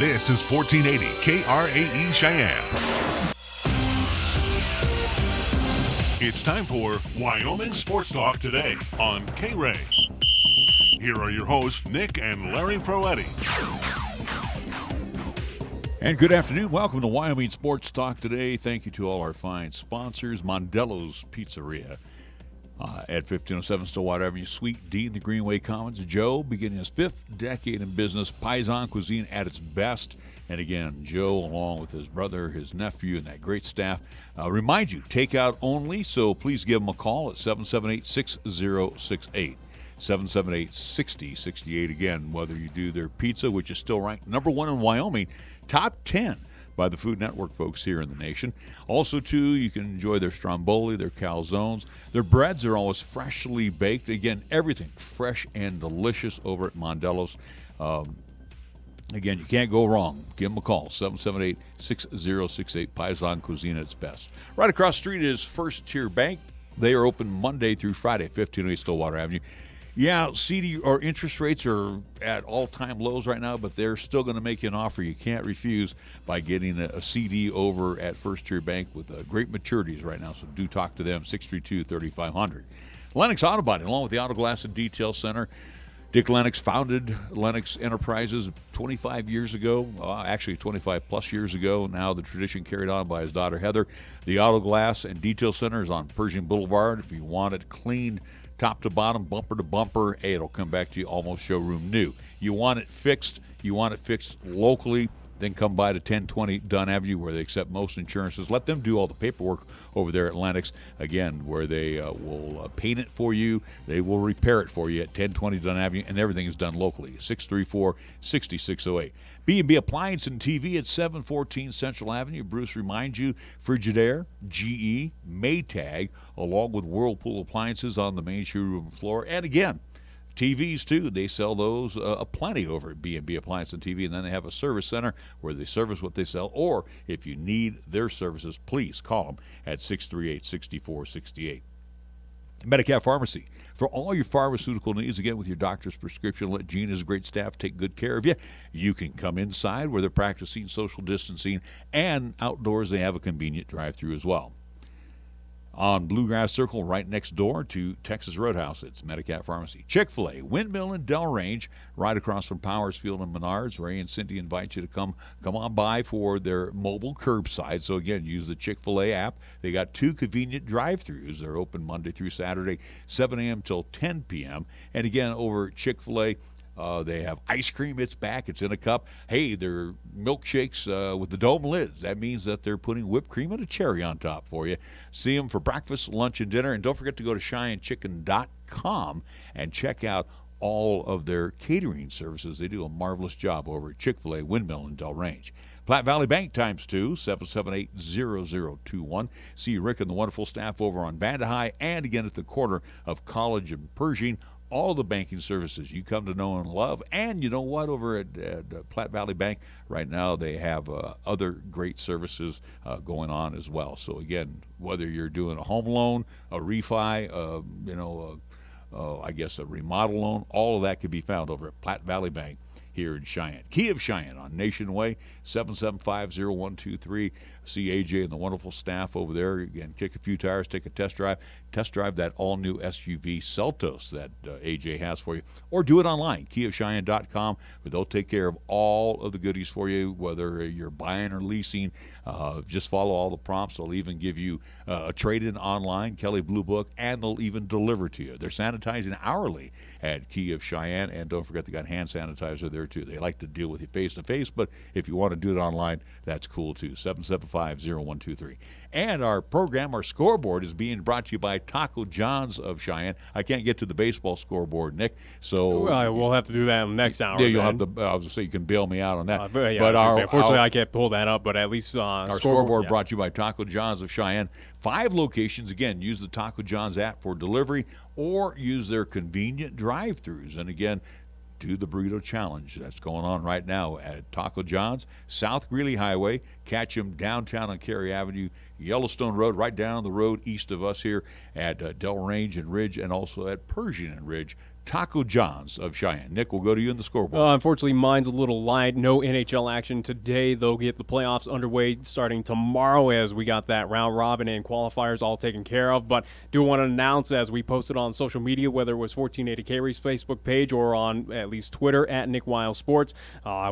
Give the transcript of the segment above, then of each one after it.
This is 1480 KRAE Cheyenne. It's time for Wyoming Sports Talk today on KRAE. Here are your hosts, Nick and Larry Proetti. And good afternoon. Welcome to Wyoming Sports Talk today. Thank you to all our fine sponsors. Mondello's Pizzeria at 1507 Stillwater Avenue, Suite D in the Greenway Commons. Joe, beginning his fifth decade in business, Paisan cuisine at its best. And again, Joe, along with his brother, his nephew, and that great staff, remind you, takeout only, so please give them a call at 778-6068. 778-6068. Again, whether you do their pizza, which is still ranked number one in Wyoming, top 10 by the Food Network folks here in the nation. Also, too, you can enjoy their stromboli, their calzones. Their breads are always freshly baked. Again, everything fresh and delicious over at Mondello's. Again, you can't go wrong. Give them a call, 778-6068, Paisan Cuisine at its best. Right across the street is First Tier Bank. They are open Monday through Friday, 1508 Stillwater Avenue. Yeah, CD or interest rates are at all-time lows right now, but they're still going to make you an offer you can't refuse by getting a CD over at First Tier Bank with great maturities right now. So do talk to them, 632-3500. Lennox Auto Body, along with the Auto Glass and Detail Center. Dick Lennox founded Lennox Enterprises 25 years ago, actually 25-plus years ago. Now the tradition carried on by his daughter, Heather. The Auto Glass and Detail Center is on Pershing Boulevard. If you want it cleaned top to bottom, bumper to bumper, hey, it'll come back to you almost showroom new. You want it fixed locally, then come by to 1020 Dunn Avenue where they accept most insurances. Let them do all the paperwork over there at Lennox, again, where they will paint it for you. They will repair it for you at 1020 Dunn Avenue, and everything is done locally, 634-6608. B&B Appliance and TV at 714 Central Avenue. Bruce reminds you, Frigidaire, GE, Maytag, along with Whirlpool Appliances on the main showroom floor. And again, TVs, too. They sell those aplenty over at B&B Appliance and TV, and then they have a service center where they service what they sell. Or if you need their services, please call them at 638-6468. Medicap Pharmacy. For all your pharmaceutical needs, again, with your doctor's prescription, let Gene and his great staff take good care of you. You can come inside where they're practicing social distancing, and outdoors they have a convenient drive-thru as well. On Bluegrass Circle, right next door to Texas Roadhouse, it's Medicap Pharmacy. Chick-fil-A, Windmill and Del Range, right across from Powers Field and Menards. Ray and Cindy invite you to come on by for their mobile curbside. So, again, use the Chick-fil-A app. They got 2 convenient drive-thrus. They're open Monday through Saturday, 7 a.m. till 10 p.m. And, again, over at Chick-fil-A, they have ice cream. It's back. It's in a cup. Hey, they're milkshakes with the dome lids. That means that they're putting whipped cream and a cherry on top for you. See them for breakfast, lunch, and dinner. And don't forget to go to CheyenneChicken.com and check out all of their catering services. They do a marvelous job over at Chick-fil-A, Windmill, and Del Range. Platte Valley Bank times 2, 778-0021. See Rick and the wonderful staff over on Banda High and again at the corner of College and Pershing. All the banking services you come to know and love. And you know what? Over at Platte Valley Bank right now, they have other great services going on as well. So, again, whether you're doing a home loan, a refi, I guess a remodel loan, all of that can be found over at Platte Valley Bank here in Cheyenne. Key of Cheyenne on Nation Way, 775-0123. See AJ and the wonderful staff over there. Again, kick a few tires, take a test drive. Test drive that all-new SUV Seltos that AJ has for you. Or do it online, KeyofCheyenne.com, where they'll take care of all of the goodies for you, whether you're buying or leasing. Just follow all the prompts. They'll even give you a trade-in online, Kelly Blue Book, and they'll even deliver to you. They're sanitizing hourly at Key of Cheyenne, and don't forget they got hand sanitizer there, too. They like to deal with you face-to-face, but if you want to do it online, that's cool, too. 775-0123. And our program, our scoreboard, is being brought to you by Taco John's of Cheyenne. I can't get to the baseball scoreboard, Nick, so... Well, we'll have to do that in the next hour. Yeah, you'll have to... I was going to say, you can bail me out on that. Unfortunately, I can't pull that up, but at least... our scoreboard brought to you by Taco John's of Cheyenne. 5 locations. Again, use the Taco John's app for delivery or use their convenient drive-thrus. And again, do the Burrito Challenge. That's going on right now at Taco John's, South Greeley Highway. Catch them downtown on KRAE Avenue, Yellowstone Road, right down the road east of us here at Del Range and Ridge, and also at Pershing and Ridge. Taco John's of Cheyenne. Nick, we'll go to you in the scoreboard. Unfortunately, mine's a little light. No NHL action today. They'll get the playoffs underway starting tomorrow as we got that round robin and qualifiers all taken care of. But do want to announce, as we posted on social media, whether it was 1480 KRAE's Facebook page or on at least Twitter at Nick Weil Sports,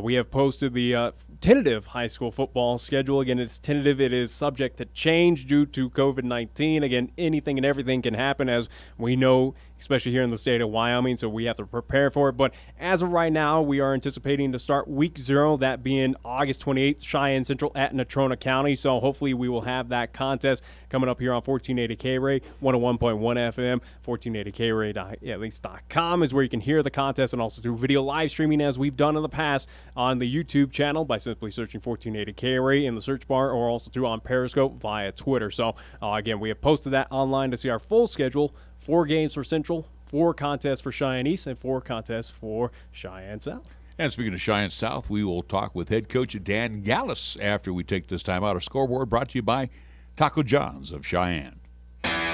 we have posted the tentative high school football schedule. Again, it's tentative. It is subject to change due to COVID-19. Again, anything and everything can happen, as we know, especially here in the state of Wyoming, so we have to prepare for it. But as of right now, we are anticipating to start week 0, that being August 28th, Cheyenne Central at Natrona County. So hopefully we will have that contest coming up here on 1480 KRAE, 101.1 FM, 1480KRAE.com is where you can hear the contest, and also do video live streaming as we've done in the past on the YouTube channel by simply searching 1480 KRAE in the search bar, or also through on Periscope via Twitter. So again, we have posted that online to see our full schedule. 4 games for Central, 4 contests for Cheyenne East, and 4 contests for Cheyenne South. And speaking of Cheyenne South, we will talk with head coach Dan Gallas after we take this time out. Our scoreboard brought to you by Taco John's of Cheyenne.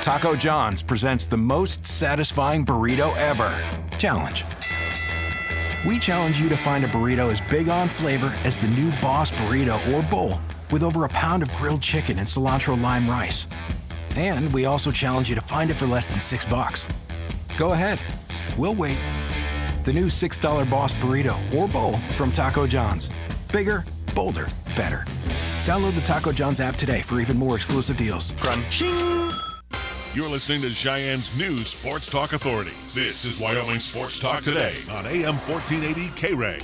Taco John's presents the most satisfying burrito ever. Challenge. We challenge you to find a burrito as big on flavor as the new Boss Burrito or Bowl, with over a pound of grilled chicken and cilantro lime rice. And we also challenge you to find it for less than $6. Go ahead. We'll wait. The new $6 Boss Burrito or Bowl from Taco John's. Bigger, bolder, better. Download the Taco John's app today for even more exclusive deals. Crunching. You're listening to Cheyenne's new Sports Talk Authority. This is Wyoming Sports Talk Today on AM 1480 KRAE.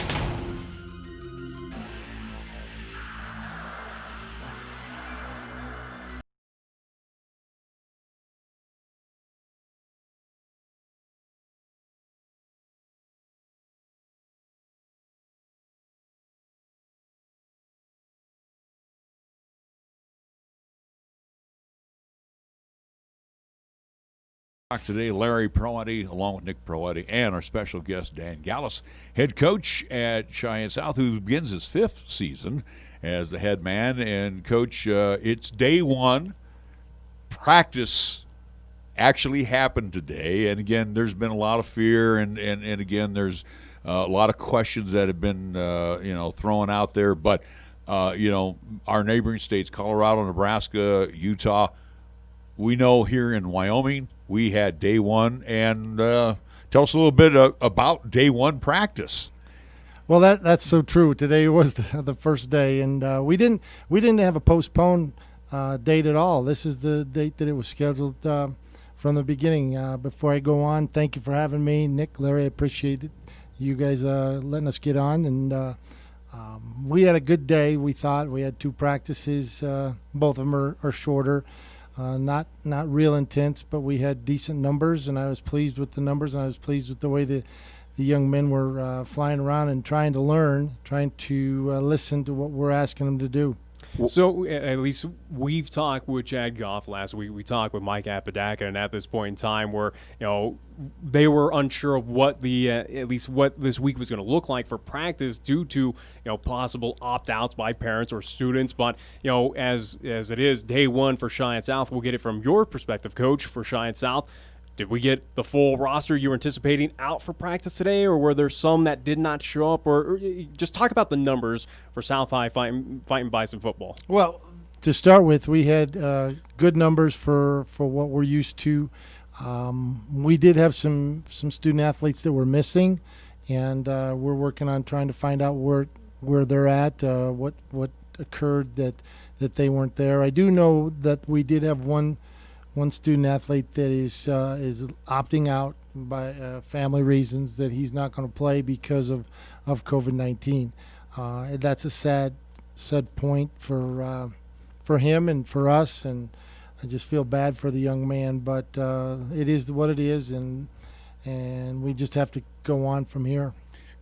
Today, Larry Proetti, along with Nick Proetti, and our special guest, Dan Gallas, head coach at Cheyenne South, who begins his 5th season as the head man. And, Coach, it's day 1. Practice actually happened today. And, again, there's been a lot of fear, and again, there's a lot of questions that have been, thrown out there. But, our neighboring states, Colorado, Nebraska, Utah, we know here in Wyoming, we had day 1, and tell us a little bit about day 1 practice. Well, that's so true. Today was the first day, and we didn't have a postponed date at all. This is the date that it was scheduled from the beginning. Before I go on, thank you for having me, Nick, Larry. I appreciate it. You guys letting us get on, and we had a good day. We thought we had 2 practices. Both of them are shorter. Not real intense, but we had decent numbers, and I was pleased with the numbers, and I was pleased with the way the young men were flying around and trying to learn, trying to listen to what we're asking them to do. So at least we've talked with Chad Goff last week. We talked with Mike Apodaca, and at this point in time, where they were unsure of what the at least what this week was going to look like for practice due to possible opt-outs by parents or students. But as it is day 1 for Cheyenne South, we'll get it from your perspective, Coach, for Cheyenne South. Did we get the full roster you were anticipating out for practice today, or were there some that did not show up? Or just talk about the numbers for South High fighting Bison football. Well, to start with, we had good numbers for what we're used to. We did have some student athletes that were missing, and we're working on trying to find out where they're at, what occurred that they weren't there. I do know that we did have one student athlete that is opting out by family reasons, that he's not going to play because of COVID-19. That's a sad point for him and for us, and I just feel bad for the young man. But it is what it is, and we just have to go on from here.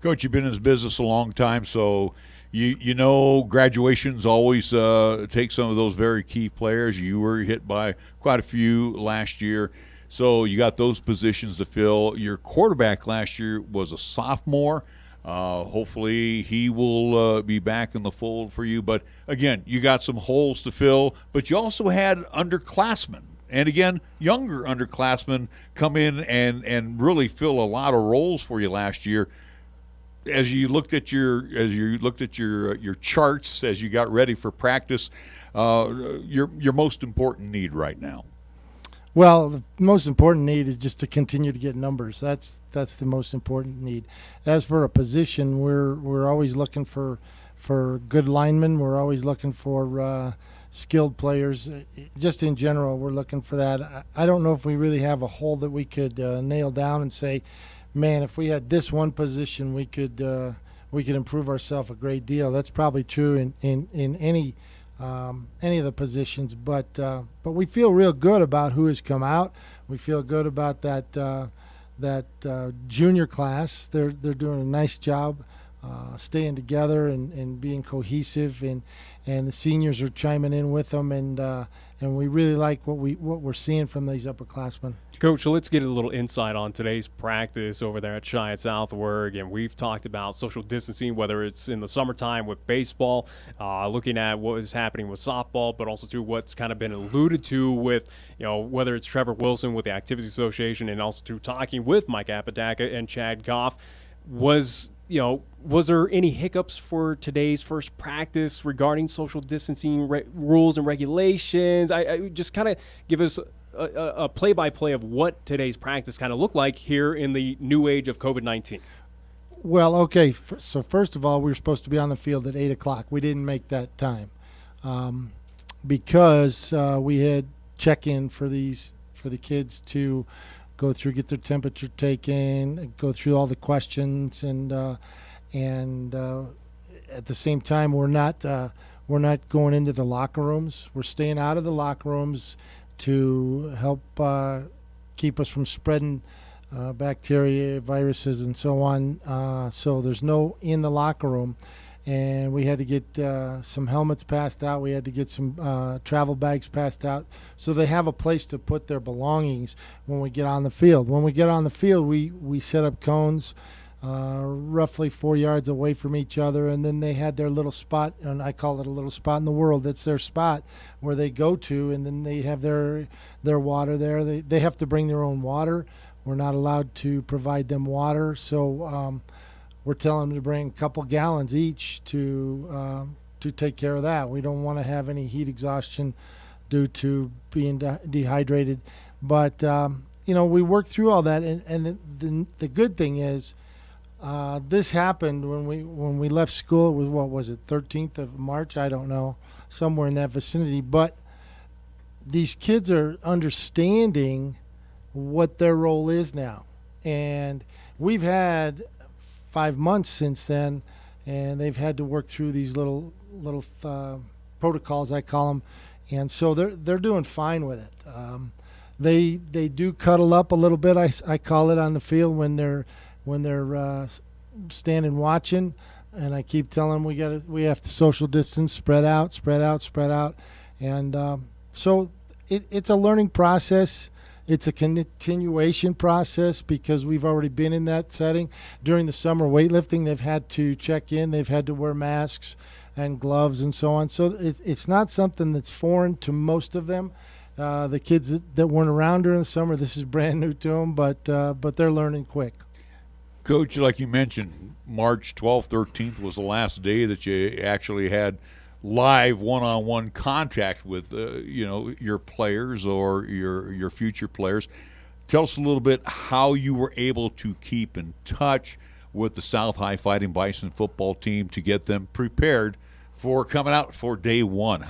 Coach, you've been in this business a long time, so you know graduations always take some of those very key players. You were hit by quite a few last year, so you got those positions to fill. Your quarterback last year was a sophomore. Hopefully he will be back in the fold for you. But, again, you got some holes to fill, but you also had underclassmen. And again, younger underclassmen come in and really fill a lot of roles for you last year. As you looked at your charts, as you got ready for practice, your most important need right now. Well, the most important need is just to continue to get numbers. That's the most important need. As for a position, we're always looking for good linemen. We're always looking for skilled players. Just in general, we're looking for that. I don't know if we really have a hole that we could nail down and say, man, if we had this one position, we could improve ourselves a great deal. That's probably true in any of the positions, but we feel real good about who has come out. We feel good about that junior class. They're doing a nice job staying together and being cohesive, and the seniors are chiming in with them, and we really like what we're seeing from these upperclassmen. Coach, so let's get a little insight on today's practice over there at Cheyenne Southwark. And we've talked about social distancing, whether it's in the summertime with baseball, looking at what is happening with softball, but also to what's kind of been alluded to with, whether it's Trevor Wilson with the Activities Association, and also to talking with Mike Apodaca and Chad Goff. Was there any hiccups for today's first practice regarding social distancing rules and regulations? I just kind of give us a play-by-play of what today's practice kind of looked like here in the new age of COVID-19. Well, okay. So first of all, we were supposed to be on the field at 8 o'clock. We didn't make that time because we had check-in for the kids to go through, get their temperature taken, go through all the questions, and at the same time, we're not going into the locker rooms. We're staying out of the locker rooms to help keep us from spreading bacteria, viruses, and so on. So there's no in the locker room. And we had to get some helmets passed out. We had to get some travel bags passed out so they have a place to put their belongings when we get on the field. When we get on the field, we set up cones roughly 4 yards away from each other, and then they had their little spot, and I call it a little spot in the world. That's their spot where they go to, and then they have their water there. They have to bring their own water. We're not allowed to provide them water, so we're telling them to bring a couple gallons each to take care of that. We don't want to have any heat exhaustion due to being dehydrated. But we worked through all that, and the good thing is this happened when we left school. It was, what was it, 13th of March? I don't know, somewhere in that vicinity. But these kids are understanding what their role is now, and we've had 5 months since then, and they've had to work through these little protocols, I call them, and so they're doing fine with it. They do cuddle up a little bit, I call it, on the field when they're standing watching, and I keep telling them we have to social distance, spread out, and so it's a learning process. It's a continuation process because we've already been in that setting. During the summer weightlifting, they've had to check in. They've had to wear masks and gloves and so on. So it's not something that's foreign to most of them. The kids that weren't around during the summer, this is brand new to them, but they're learning quick. Coach, like you mentioned, March 12th, 13th was the last day that you actually had live one-on-one contact with your players or your future players. Tell us a little bit how you were able to keep in touch with the South High Fighting Bison football team to get them prepared for coming out for day one.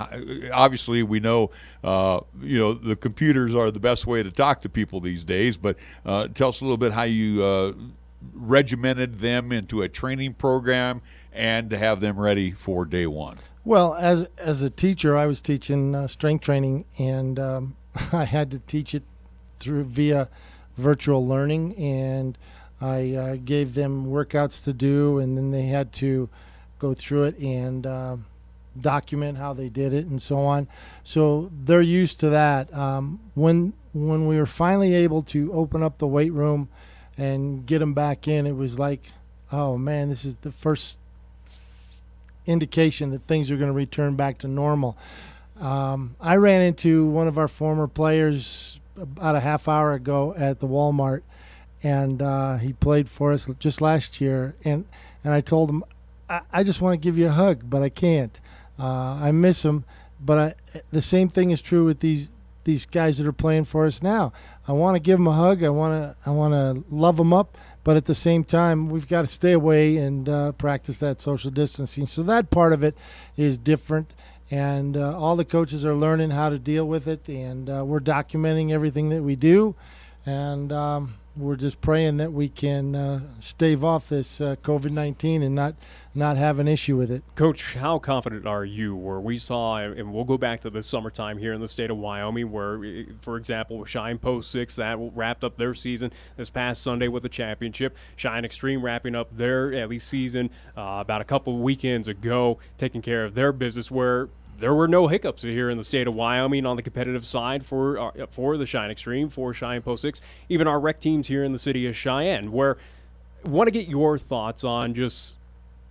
Obviously, we know the computers are the best way to talk to people these days, but tell us a little bit how you regimented them into a training program and to have them ready for day one. Well, as a teacher, I was teaching strength training, and I had to teach it via virtual learning, and I gave them workouts to do, and then they had to go through it and document how they did it and so on. So they're used to that. When we were finally able to open up the weight room and get them back in, it was like, oh man, this is the first indication that things are going to return back to normal. I ran into one of our former players about a half hour ago at the Walmart, and he played for us just last year. And I told him, I just want to give you a hug, but I can't. I miss him, but the same thing is true with these guys that are playing for us now. I want to give them a hug. I want to love them up, but at the same time, we've got to stay away and practice that social distancing. So that part of it is different, and all the coaches are learning how to deal with it, and we're documenting everything that we do, and we're just praying that we can stave off this COVID-19 and not have an issue with it. Coach, how confident are you where we saw, and we'll go back to the summertime here in the state of Wyoming where, for example, Cheyenne Post 6, that wrapped up their season this past Sunday with a championship. Cheyenne Extreme wrapping up their at least season about a couple of weekends ago, taking care of their business where there were no hiccups here in the state of Wyoming on the competitive side for the Cheyenne Extreme, for Cheyenne Post 6, even our rec teams here in the city of Cheyenne, where I want to get your thoughts on just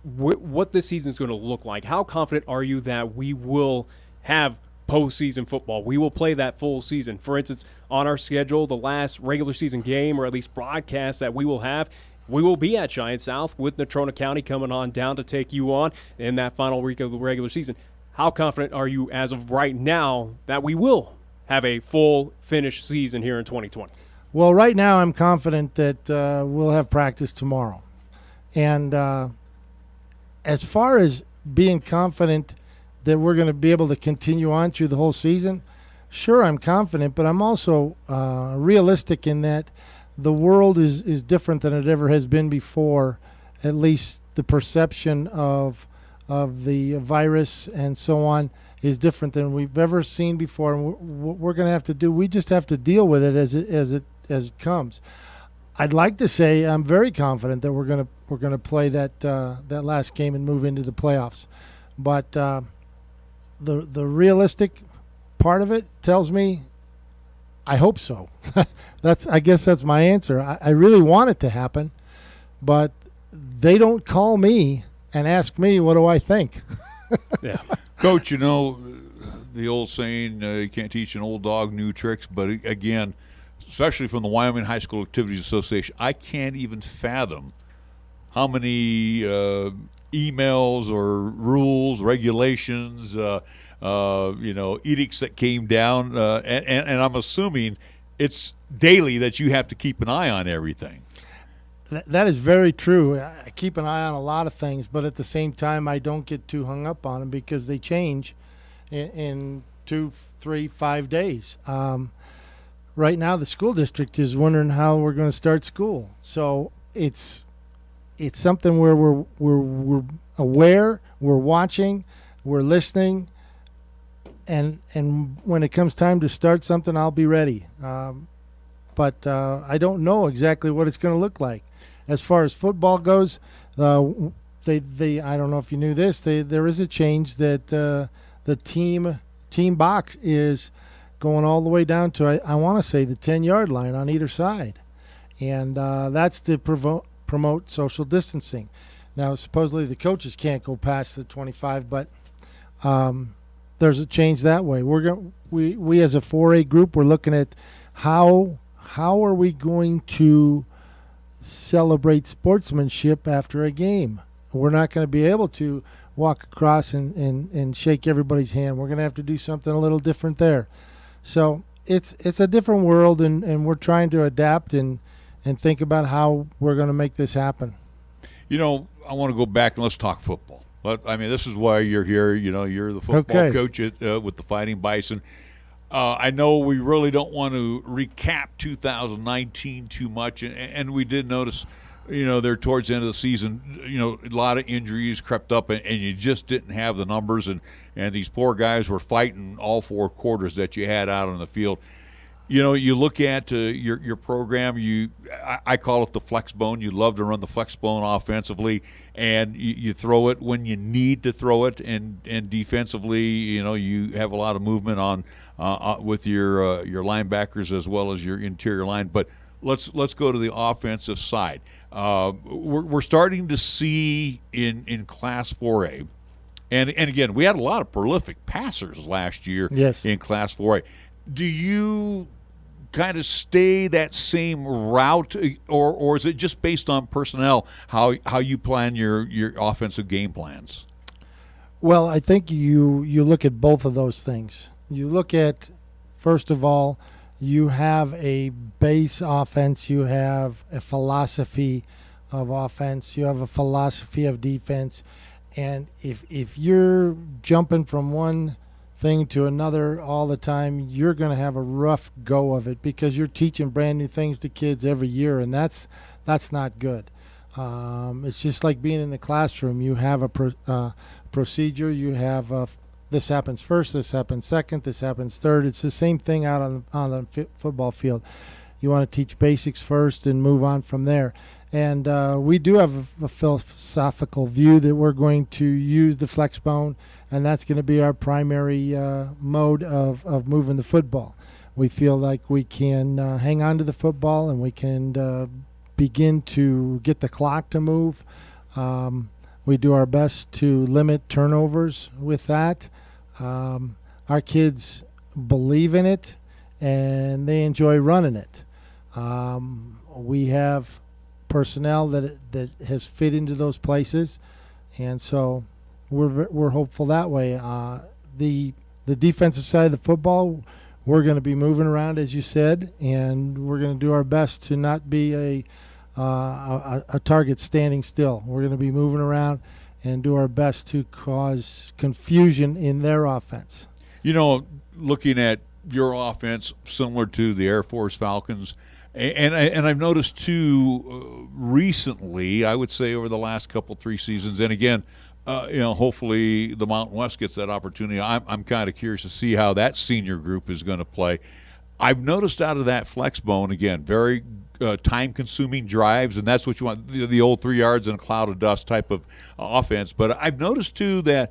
what this season is going to look like. How confident are you that we will have postseason football? We will play that full season. For instance, on our schedule, the last regular season game, or at least broadcast that we will have, we will be at Cheyenne South with Natrona County coming on down to take you on in that final week of the regular season. How confident are you as of right now that we will have a full finished season here in 2020? Well, right now I'm confident that we'll have practice tomorrow. And as far as being confident that we're going to be able to continue on through the whole season, sure, I'm confident, but I'm also realistic in that the world is different than it ever has been before, at least the perception of the virus and so on is different than we've ever seen before. And what we're going to have to do, we just have to deal with it as it comes. I'd like to say I'm very confident that we're going to play that last game and move into the playoffs, but the realistic part of it tells me I hope so. I guess that's my answer. I really want it to happen, but they don't call me and ask me what do I think. Yeah, Coach, you know the old saying, you can't teach an old dog new tricks, but again, especially from the Wyoming High School Activities Association, I can't even fathom how many emails or rules, regulations, edicts that came down, and I'm assuming it's daily that you have to keep an eye on everything. That is very true. I keep an eye on a lot of things, but at the same time, I don't get too hung up on them because they change in 2, 3, 5 days. Right now, the school district is wondering how we're going to start school. So it's something where we're aware, we're watching, we're listening, and when it comes time to start something, I'll be ready. But I don't know exactly what it's going to look like. As far as football goes, I don't know if you knew this, there is a change that the team box is going all the way down to, I want to say, the 10-yard line on either side. And that's to promote social distancing. Now, supposedly the coaches can't go past the 25, but there's a change that way. We as a 4A group, we're looking at how are we going to celebrate sportsmanship after a game. We're not going to be able to walk across and shake everybody's hand. We're going to have to do something a little different there. So it's a different world, and we're trying to adapt and think about how we're going to make this happen. You know, I want to go back and let's talk football. I mean, this is why you're here. You know, you're the football coach with the Fighting Bison. I know we really don't want to recap 2019 too much, and we did notice, there towards the end of the season, a lot of injuries crept up, and you just didn't have the numbers, and these poor guys were fighting all 4 quarters that you had out on the field. You look at your program, I call it the flex bone. You love to run the flex bone offensively, and you throw it when you need to throw it, and defensively, you have a lot of movement on with your linebackers as well as your interior line. But let's go to the offensive side. We're starting to see in Class 4A And again, we had a lot of prolific passers last year Yes. in Class 4A. Do you kind of stay that same route, or is it just based on personnel, how you plan your offensive game plans? Well, I think you look at both of those things. You look at, first of all, you have a base offense, you have a philosophy of offense, you have a philosophy of defense, and if you're jumping from one thing to another all the time, you're going to have a rough go of it because you're teaching brand new things to kids every year, and that's not good. It's just like being in the classroom. You have a procedure. You have this happens first, this happens second, this happens third. It's the same thing out on the football field. You want to teach basics first and move on from there. And we do have a philosophical view that we're going to use the flex bone, and that's going to be our primary mode of moving the football. We feel like we can hang on to the football, and we can begin to get the clock to move. We do our best to limit turnovers with that. Our kids believe in it, and they enjoy running it. We have personnel that has fit into those places, and so we're hopeful that way. The defensive side of the football, we're going to be moving around, as you said, and we're going to do our best to not be a target standing still. We're going to be moving around and do our best to cause confusion in their offense. You know, looking at your offense, similar to the Air Force Falcons, and I've noticed too recently, I would say over the last couple 3 seasons, and again, hopefully the Mountain West gets that opportunity. I'm kind of curious to see how that senior group is going to play. I've noticed out of that flex bone, again, very time-consuming drives, and that's what you want, the old 3 yards in a cloud of dust type of offense. But I've noticed, too, that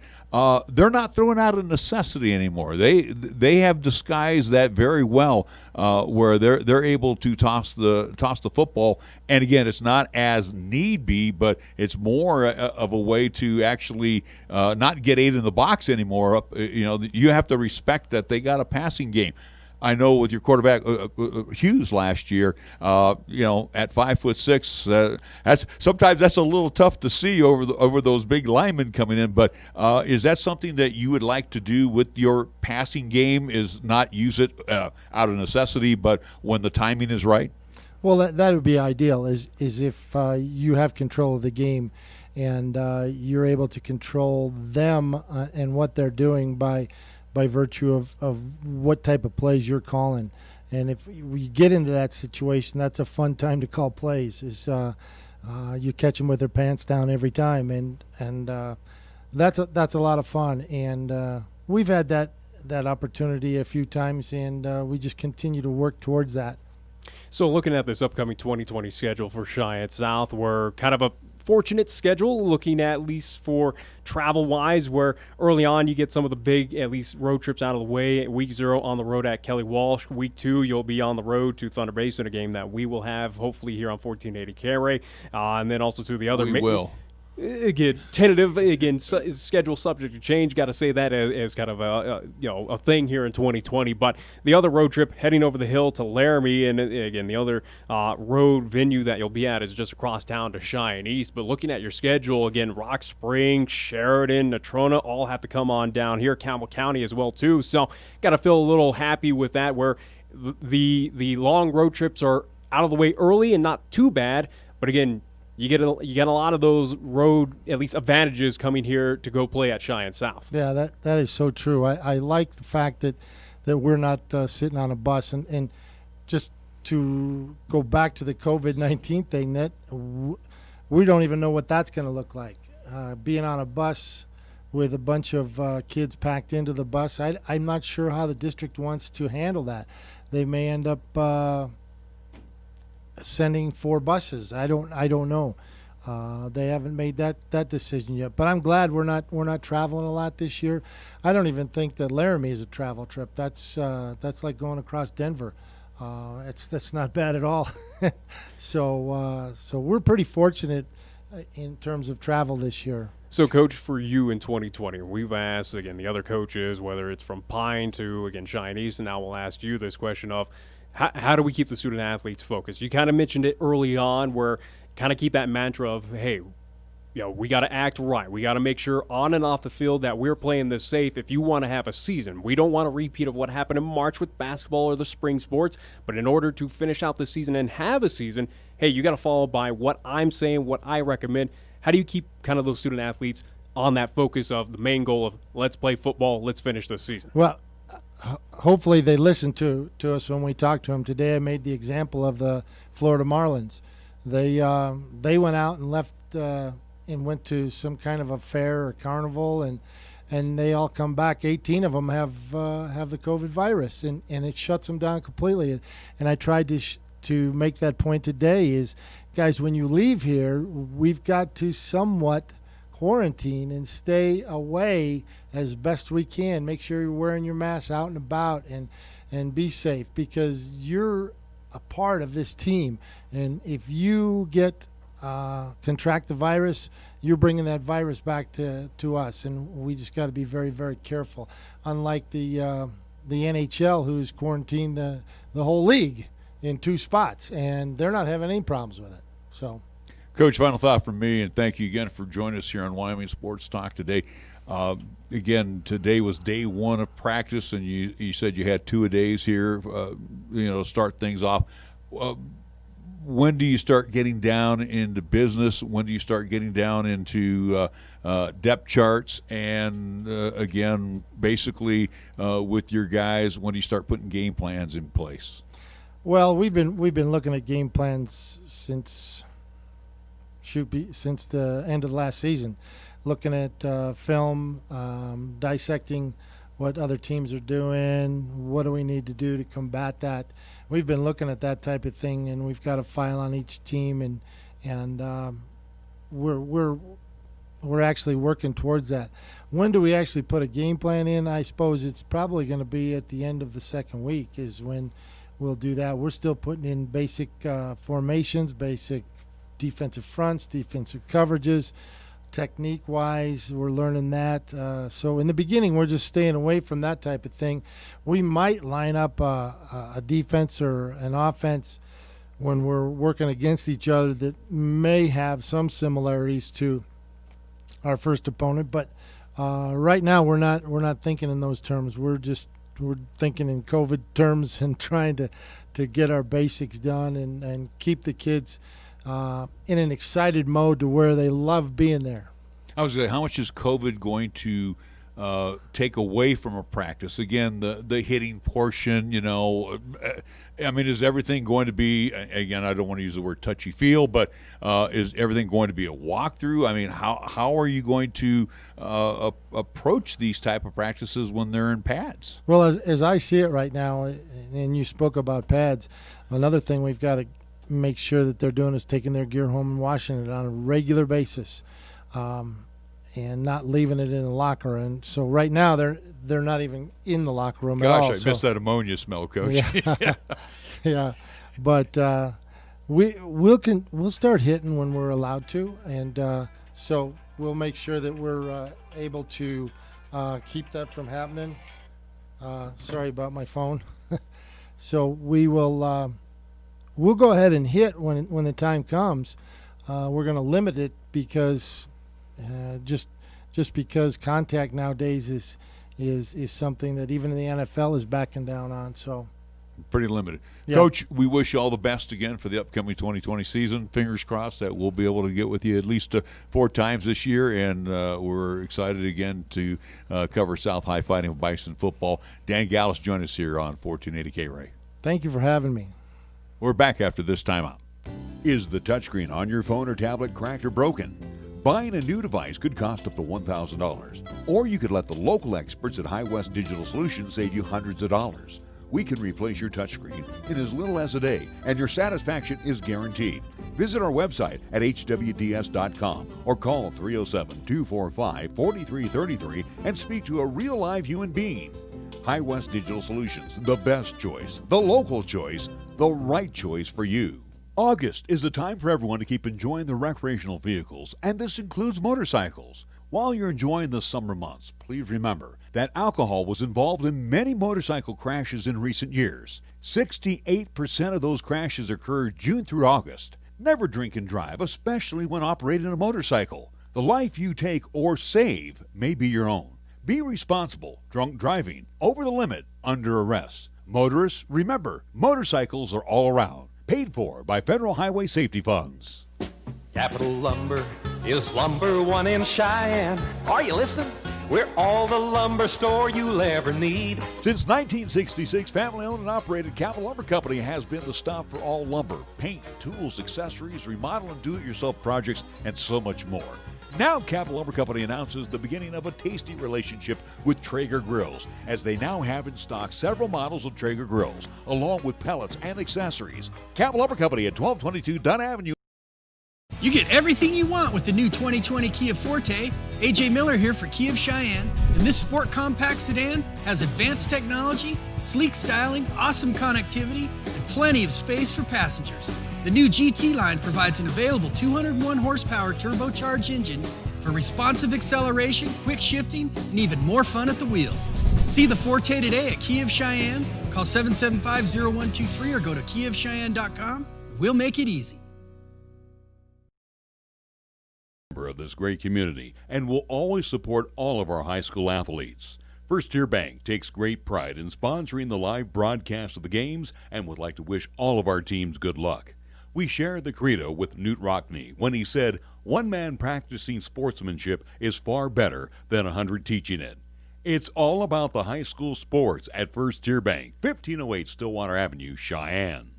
they're not throwing out a necessity anymore. They have disguised that very well, where they're able to toss the football. And, again, it's not as need be, but it's more of a way to actually not get 8 in the box anymore. You have to respect that they got a passing game. I know with your quarterback Hughes last year, at 5'6", that's a little tough to see over those big linemen coming in. But is that something that you would like to do with your passing game? Is not use it out of necessity, but when the timing is right? Well, that would be ideal. Is if you have control of the game, and you're able to control them and what they're doing by virtue of what type of plays you're calling. And if we get into that situation, that's a fun time to call plays. You catch them with their pants down every time, and that's a lot of fun. And we've had that opportunity a few times, and we just continue to work towards that. So looking at this upcoming 2020 schedule for Cheyenne South, we're kind of a fortunate schedule, looking at least for travel-wise, where early on you get some of the big, at least, road trips out of the way. Week 0 on the road at Kelly Walsh. Week 2 you'll be on the road to Thunder Basin, a game that we will have hopefully here on 1480 KRAE, and then also to the other. We will. Again, tentative. Again, schedule subject to change. Got to say that as kind of a thing here in 2020. But the other road trip, heading over the hill to Laramie, and again the other road venue that you'll be at is just across town to Cheyenne East. But looking at your schedule, again, Rock Springs, Sheridan, Natrona all have to come on down here. Campbell County as well too. So got to feel a little happy with that, where the long road trips are out of the way early and not too bad. But again, you get a lot of those road, at least, advantages coming here to go play at Cheyenne South. Yeah, that is so true. I like the fact that we're not sitting on a bus. And just to go back to the COVID-19 thing, that we don't even know what that's going to look like. Being on a bus with a bunch of kids packed into the bus, I'm not sure how the district wants to handle that. They may end up sending 4 buses. I don't know. They haven't made that decision yet. But I'm glad we're not traveling a lot this year. I don't even think that Laramie is a travel trip. That's like going across Denver. That's not bad at all. So we're pretty fortunate in terms of travel this year. So, Coach, for you in 2020, we've asked, again, the other coaches, whether it's from Pine to, again, Cheyenne East, and now we'll ask you this question of how do we keep the student-athletes focused? You kind of mentioned it early on where kind of keep that mantra of, hey, we got to act right. We got to make sure on and off the field that we're playing this safe if you want to have a season. We don't want a repeat of what happened in March with basketball or the spring sports, but in order to finish out the season and have a season, hey, you got to follow by what I'm saying, what I recommend. How do you keep kind of those student athletes on that focus of the main goal of let's play football, let's finish this season? Well, hopefully they listen to us when we talk to them. Today I made the example of the Florida Marlins. They went out and left and went to some kind of a fair or carnival, and they all come back. 18 of them have the COVID virus, and it shuts them down completely. And I tried to make that point today is, guys, when you leave here, we've got to somewhat quarantine and stay away as best we can. Make sure you're wearing your mask out and about and be safe, because you're a part of this team. And if you contract the virus, you're bringing that virus back to us, and we just got to be very, very careful. Unlike the NHL, who's quarantined the whole league in 2 spots, and they're not having any problems with it. So, Coach, final thought from me, and thank you again for joining us here on Wyoming Sports Talk today. Again, today was day 1 of practice, and you said you had 2-a-days here, start things off. When do you start getting down into business? When do you start getting down into depth charts? And again, basically with your guys, when do you start putting game plans in place? Well, we've been looking at game plans since the end of last season, looking at film, dissecting what other teams are doing, what do we need to do to combat that. We've been looking at that type of thing, and we've got a file on each team, and we're actually working towards that. When do we actually put a game plan in? I suppose it's probably going to be at the end of the second week is when we'll do that. We're still putting in basic formations, basic defensive fronts, defensive coverages. Technique-wise, we're learning that. So in the beginning, we're just staying away from that type of thing. We might line up a defense or an offense when we're working against each other that may have some similarities to our first opponent. But right now, we're not thinking in those terms. We're thinking in COVID terms and trying to get our basics done and keep the kids in an excited mode to where they love being there. I was going to say, how much is COVID going to take away from a practice? Again, the hitting portion, is everything going to be, again, I don't want to use the word touchy-feel, but is everything going to be a walkthrough? I mean, how are you going to approach these type of practices when they're in pads? Well, as I see it right now, and you spoke about pads, another thing we've got to make sure that they're doing is taking their gear home and washing it on a regular basis, and not leaving it in the locker. And so right now they're not even in the locker room at all. Gosh, I miss that ammonia smell, Coach. Yeah, yeah. But we'll start hitting when we're allowed to, and so we'll make sure that we're able to keep that from happening. Sorry about my phone. So we will. We'll go ahead and hit when the time comes. We're going to limit it because just because contact nowadays is something that even the NFL is backing down on. So pretty limited. Yeah. Coach, we wish you all the best again for the upcoming 2020 season. Fingers crossed that we'll be able to get with you at least 4 times this year, and we're excited again to cover South High Fighting Bison football. Dan Gallas joined us here on 1480 KRAE. Thank you for having me. We're back after this timeout. Is the touchscreen on your phone or tablet cracked or broken? Buying a new device could cost up to $1,000. Or you could let the local experts at High West Digital Solutions save you hundreds of dollars. We can replace your touchscreen in as little as a day, and your satisfaction is guaranteed. Visit our website at hwds.com or call 307-245-4333 and speak to a real live human being. High West Digital Solutions, the best choice, the local choice, the right choice for you. August is the time for everyone to keep enjoying their recreational vehicles, and this includes motorcycles. While you're enjoying the summer months, please remember that alcohol was involved in many motorcycle crashes in recent years. 68% of those crashes occurred June through August. Never drink and drive, especially when operating a motorcycle. The life you take or save may be your own. Be responsible. Drunk driving, over the limit, under arrest. Motorists, remember, motorcycles are all around. Paid for by Federal Highway Safety Funds. Capital Lumber is number one in Cheyenne. Are you listening? We're all the lumber store you'll ever need. Since 1966, family-owned and operated Capital Lumber Company has been the stop for all lumber, paint, tools, accessories, remodel and do-it-yourself projects, and so much more. Now, Capital Lumber Company announces the beginning of a tasty relationship with Traeger grills, as they now have in stock several models of Traeger grills, along with pellets and accessories. Capital Lumber Company at 1222 Dunn Avenue. You get everything you want with the new 2020 Kia Forte. AJ Miller here for Kia of Cheyenne. And this sport compact sedan has advanced technology, sleek styling, awesome connectivity, and plenty of space for passengers. The new GT line provides an available 201 horsepower turbocharged engine for responsive acceleration, quick shifting, and even more fun at the wheel. See the Forte today at Kia of Cheyenne. Call 775-0123 or go to kiaofcheyenne.com. We'll make it easy. Of this great community and will always support all of our high school athletes. First Tier Bank takes great pride in sponsoring the live broadcast of the games and would like to wish all of our teams good luck. We share the credo with Newt Rockney when he said, "One man practicing sportsmanship is far better than 100 teaching it." It's all about the high school sports at First Tier Bank, 1508 Stillwater Avenue, Cheyenne.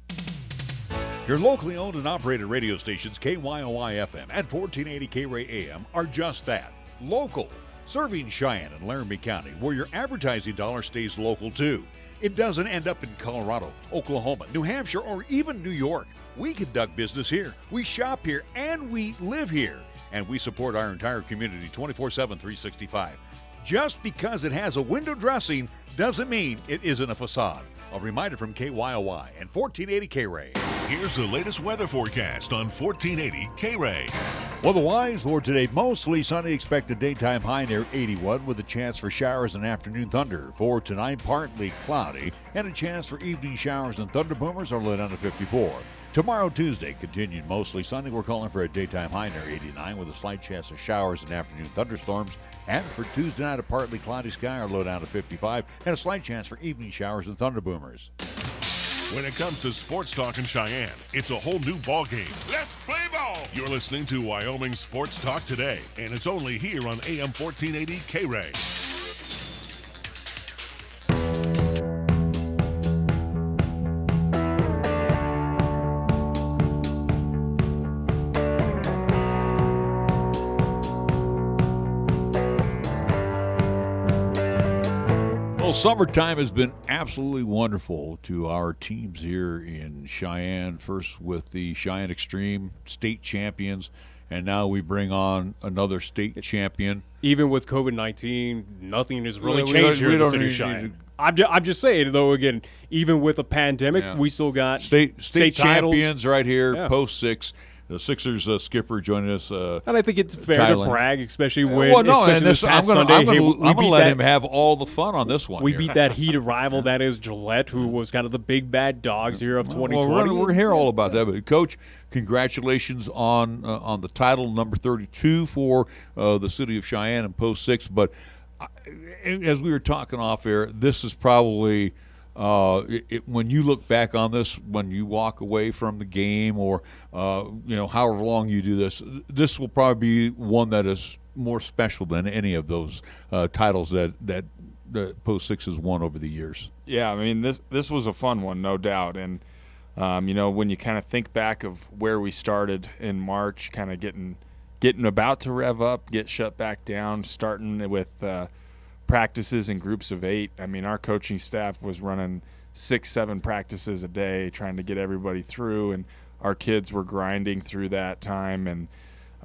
Your locally owned and operated radio stations, KYOI FM and 1480 KRAE AM, are just that, local, serving Cheyenne and Laramie County, where your advertising dollar stays local too. It doesn't end up in Colorado, Oklahoma, New Hampshire, or even New York. We conduct business here, we shop here, and we live here. And we support our entire community 24/7, 365. Just because it has a window dressing doesn't mean it isn't a facade. A reminder from KYOI and 1480 KRAE. Here's the latest weather forecast on 1480 KRAE. Weather-wise for today, mostly sunny, expected daytime high near 81 with a chance for showers and afternoon thunder. For tonight, partly cloudy and a chance for evening showers and thunder boomers are low down to 54. Tomorrow, Tuesday, continued mostly sunny. We're calling for a daytime high near 89 with a slight chance of showers and afternoon thunderstorms. And for Tuesday night, a partly cloudy sky, our low down to 55 and a slight chance for evening showers and thunder boomers. When it comes to sports talk in Cheyenne, it's a whole new ballgame. Let's play ball! You're listening to Wyoming Sports Talk today, and it's only here on AM 1480 KRAE. Well, summertime has been absolutely wonderful to our teams here in Cheyenne. First with the Cheyenne Extreme state champions, and now we bring on another state champion. Even with COVID-19, nothing has really We changed here in the don't city of need Cheyenne. I'm just saying, though, again, even with a pandemic, Yeah. we still got State titles. champions right here, Yeah. post six. The Sixers skipper joining us. And I think it's fair Thailand. to brag, especially when Well, no, especially and this this, past I'm Sunday. going to beat let that- him have all the fun on this one. We here. beat that heated rival that is Gillette, who was kind of the big bad dogs here of 2020. Well, we're here all about that. But Coach, congratulations on the title number 32 for the city of Cheyenne and Post 6. But as we were talking off air, this is probably when you look back on this, when you walk away from the game, or however long you do this, this will probably be one that is more special than any of those titles that Post 6 has won over the years. Yeah, I mean, this was a fun one, no doubt. And, when you kind of think back of where we started in March, kind of getting about to rev up, get shut back down, starting with practices in groups of 8. I mean, our coaching staff was running 6-7 practices a day trying to get everybody through, and our kids were grinding through that time. And,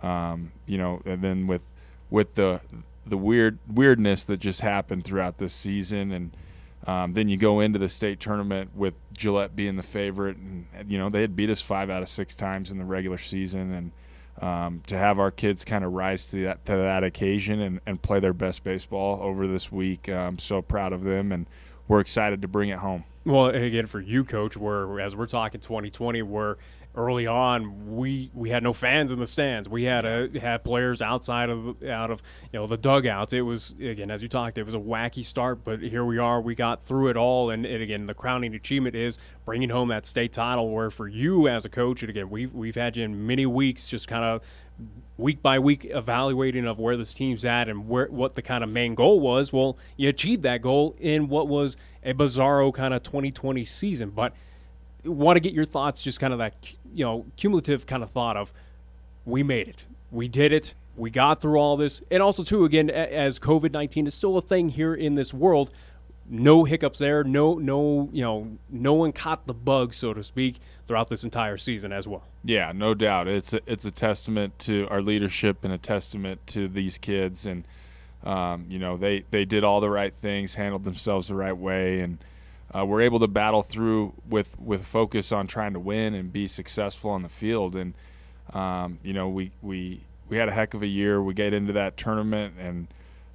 and then with the weirdness that just happened throughout this season, and Then you go into the state tournament with Gillette being the favorite, and they had beat us 5 out of 6 times in the regular season, and to have our kids kind of rise to that occasion and play their best baseball over this week, I'm so proud of them, and we're excited to bring it home. Well, again, for you, Coach, as we're talking 2020, where early on we had no fans in the stands. We had players out of the dugouts. It was, again, as you talked, it was a wacky start, but here we are. We got through it all, and again, the crowning achievement is bringing home that state title. Where for you as a coach, and again, we've had you in many weeks, just kind of week by week evaluating of where this team's at and what the kind of main goal was. Well, you achieved that goal in what was a bizarro kind of 2020 season. But want to get your thoughts, just kind of that cumulative kind of thought of, we made it, we did it, we got through all this. And also too, again, as COVID-19 is still a thing here in this world, no hiccups there, no one caught the bug, so to speak, throughout this entire season as well. Yeah, no doubt. It's a testament to our leadership and a testament to these kids, and they did all the right things, handled themselves the right way, and we're able to battle through with focus on trying to win and be successful on the field. And we had a heck of a year. We get into that tournament, and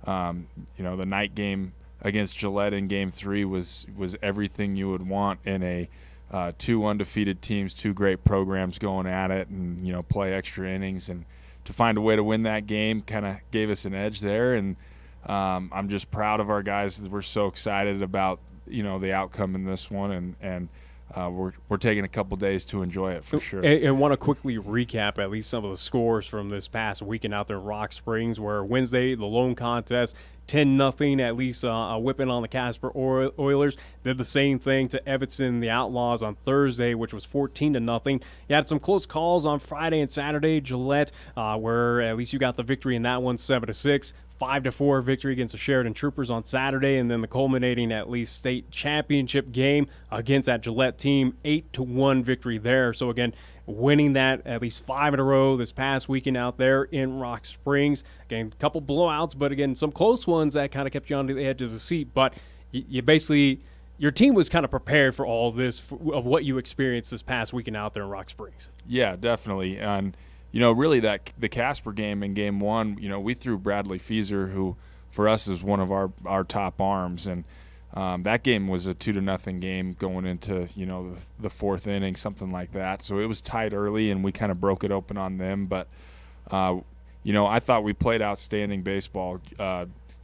the night game against Gillette in Game 3 was everything you would want in a 2 undefeated teams, 2 great programs going at it, and play extra innings, and to find a way to win that game kind of gave us an edge there. And I'm just proud of our guys. We're so excited about the outcome in this one, and we're taking a couple days to enjoy it for sure. And want to quickly recap at least some of the scores from this past weekend out there in Rock Springs, where Wednesday, the lone contest, 10-0, at least a whipping on the Casper Oilers. Did the same thing to Evanston, the Outlaws, on Thursday, which was 14-0. You had some close calls on Friday and Saturday. Gillette, where at least you got the victory in that one, 7-6. 5-4 victory against the Sheridan Troopers on Saturday, and then the culminating at least state championship game against that Gillette team, 8-1 victory there. So again, winning that at least 5 in a row this past weekend out there in Rock Springs. Again, a couple blowouts, but again, some close ones that kind of kept you on the edge of the seat. But you basically, your team was kind of prepared for all this, of what you experienced this past weekend out there in Rock Springs. Yeah, definitely. And really the Casper game in Game 1, we threw Bradley Feeser, who for us is one of our top arms, and that game was a 2-0 game going into the 4th inning, something like that. So it was tight early, and we kind of broke it open on them. But I thought we played outstanding baseball.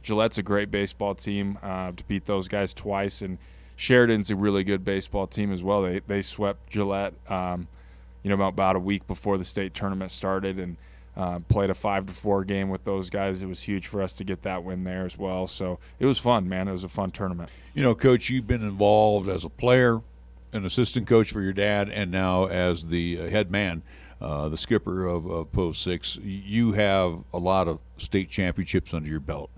Gillette's a great baseball team. To beat those guys twice, and Sheridan's a really good baseball team as well. They swept Gillette. About a week before the state tournament started, and played a 5-4 game with those guys. It was huge for us to get that win there as well. So it was fun, man. It was a fun tournament. Coach, you've been involved as a player, an assistant coach for your dad, and now as the head man, the skipper of Post 6. You have a lot of state championships under your belt.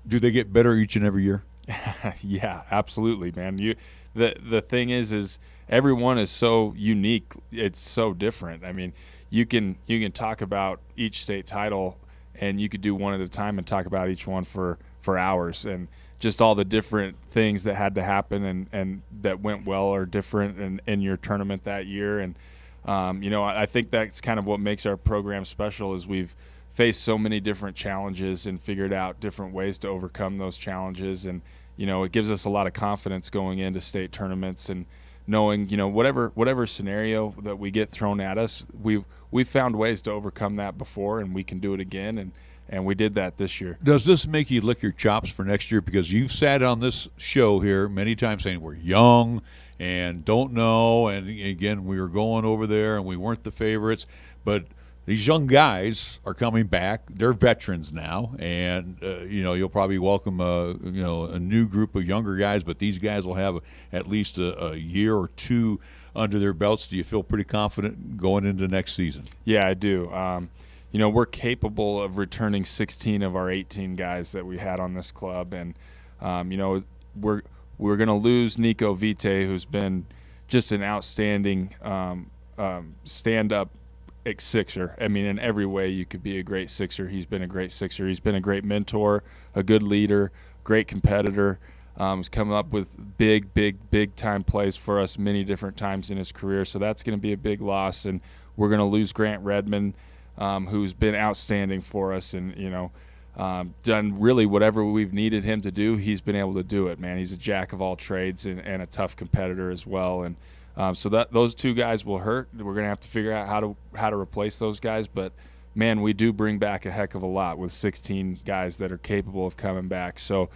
Do they get better each and every year? Yeah, absolutely, man. The thing is everyone is so unique. It's so different. I mean, you can talk about each state title, and you could do one at a time and talk about each one for hours, and just all the different things that had to happen and that went well or different in your tournament that year. And I think that's kind of what makes our program special, is we've faced so many different challenges and figured out different ways to overcome those challenges. And it gives us a lot of confidence going into state tournaments, and knowing whatever scenario that we get thrown at us, we've found ways to overcome that before, and we can do it again, and we did that this year. Does this make you lick your chops for next year? Because you've sat on this show here many times saying we're young and don't know, and again, we were going over there and we weren't the favorites, but these young guys are coming back. They're veterans now, and you'll probably welcome a new group of younger guys. But these guys will have at least a year or two under their belts. Do you feel pretty confident going into next season? Yeah, I do. We're capable of returning 16 of our 18 guys that we had on this club, and we're going to lose Nico Vite, who's been just an outstanding stand-up Sixer. I mean, in every way you could be a great Sixer. He's been a great Sixer. He's been a great mentor, a good leader, great competitor. He's come up with big time plays for us many different times in his career. So that's going to be a big loss. And we're going to lose Grant Redmond, who's been outstanding for us and, done really whatever we've needed him to do. He's been able to do it, man. He's a jack of all trades and a tough competitor as well. And so that those two guys will hurt. We're going to have to figure out how to replace those guys. But, man, we do bring back a heck of a lot with 16 guys that are capable of coming back. So,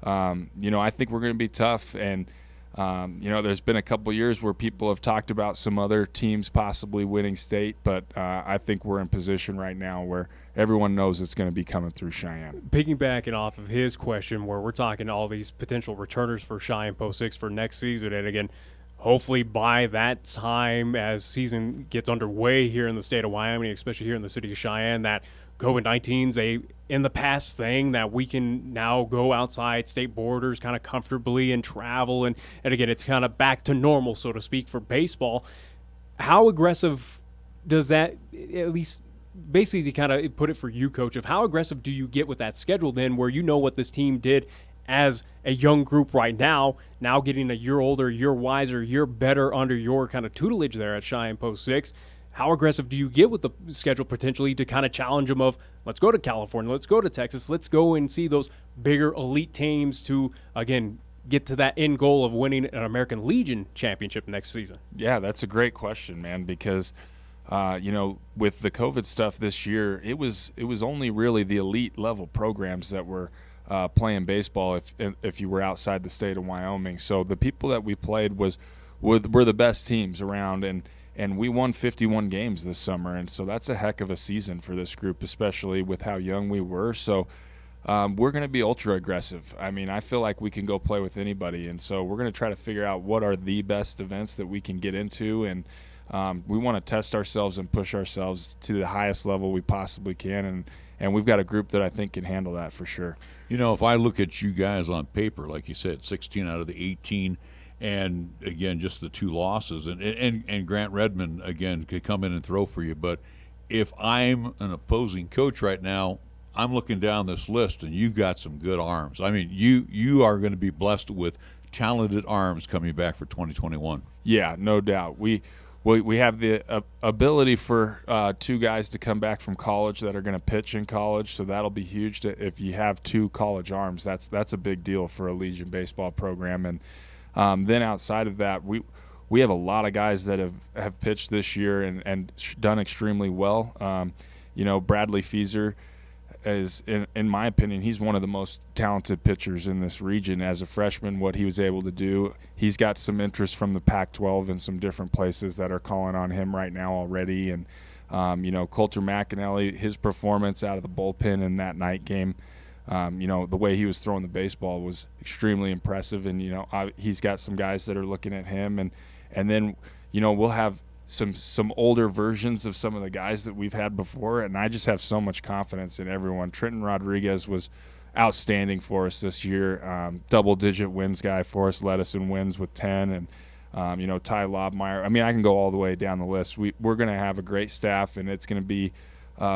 I think we're going to be tough. And, there's been a couple years where people have talked about some other teams possibly winning state. But I think we're in position right now where everyone knows it's going to be coming through Cheyenne. Piggybacking off of his question where we're talking all these potential returners for Cheyenne Post 6 for next season. And, again, hopefully by that time as season gets underway here in the state of Wyoming, especially here in the city of Cheyenne, that COVID-19's a in the past thing that we can now go outside state borders kind of comfortably and travel. And again, it's kind of back to normal, so to speak, for baseball. How aggressive does that, at least basically to kind of put it for you, Coach, of how aggressive do you get with that schedule then where you know what this team did as a young group right now getting a year older, year wiser, year better under your kind of tutelage there at Cheyenne Post 6? How aggressive do you get with the schedule potentially to kind of challenge them of, let's go to California, let's go to Texas, let's go and see those bigger elite teams to, again, get to that end goal of winning an American Legion championship next season? Yeah, that's a great question, man, because, with the COVID stuff this year, it was only really the elite level programs that were playing baseball if you were outside the state of Wyoming. So the people that we played were the best teams around, and we won 51 games this summer, and so that's a heck of a season for this group, especially with how young we were. So we're going to be ultra aggressive. I mean, I feel like we can go play with anybody, and so we're going to try to figure out what are the best events that we can get into, and we want to test ourselves and push ourselves to the highest level we possibly can, and we've got a group that I think can handle that for sure. If I look at you guys on paper, like you said, 16 out of the 18, and again, just the 2 losses, and Grant Redmond again could come in and throw for you. But if I'm an opposing coach right now, I'm looking down this list, and you've got some good arms. I mean, you are going to be blessed with talented arms coming back for 2021. Yeah, no doubt. We have the ability for 2 guys to come back from college that are going to pitch in college, so that'll be huge. If you have 2 college arms, that's a big deal for a Legion baseball program. And then outside of that, we have a lot of guys that have pitched this year and done extremely well. Bradley Feeser is, in my opinion, he's one of the most talented pitchers in this region. As a freshman, what he was able to do, he's got some interest from the Pac-12 and some different places that are calling on him right now already. And, Coulter McAnally, his performance out of the bullpen in that night game, the way he was throwing the baseball was extremely impressive. And, he's got some guys that are looking at him. And then, we'll have some older versions of some of the guys that we've had before, and I just have so much confidence in everyone. Trenton Rodriguez was outstanding for us this year, double-digit wins guy for us, led us in wins with 10, and Ty Lobmeyer. I mean, I can go all the way down the list. We're going to have a great staff, and it's going to be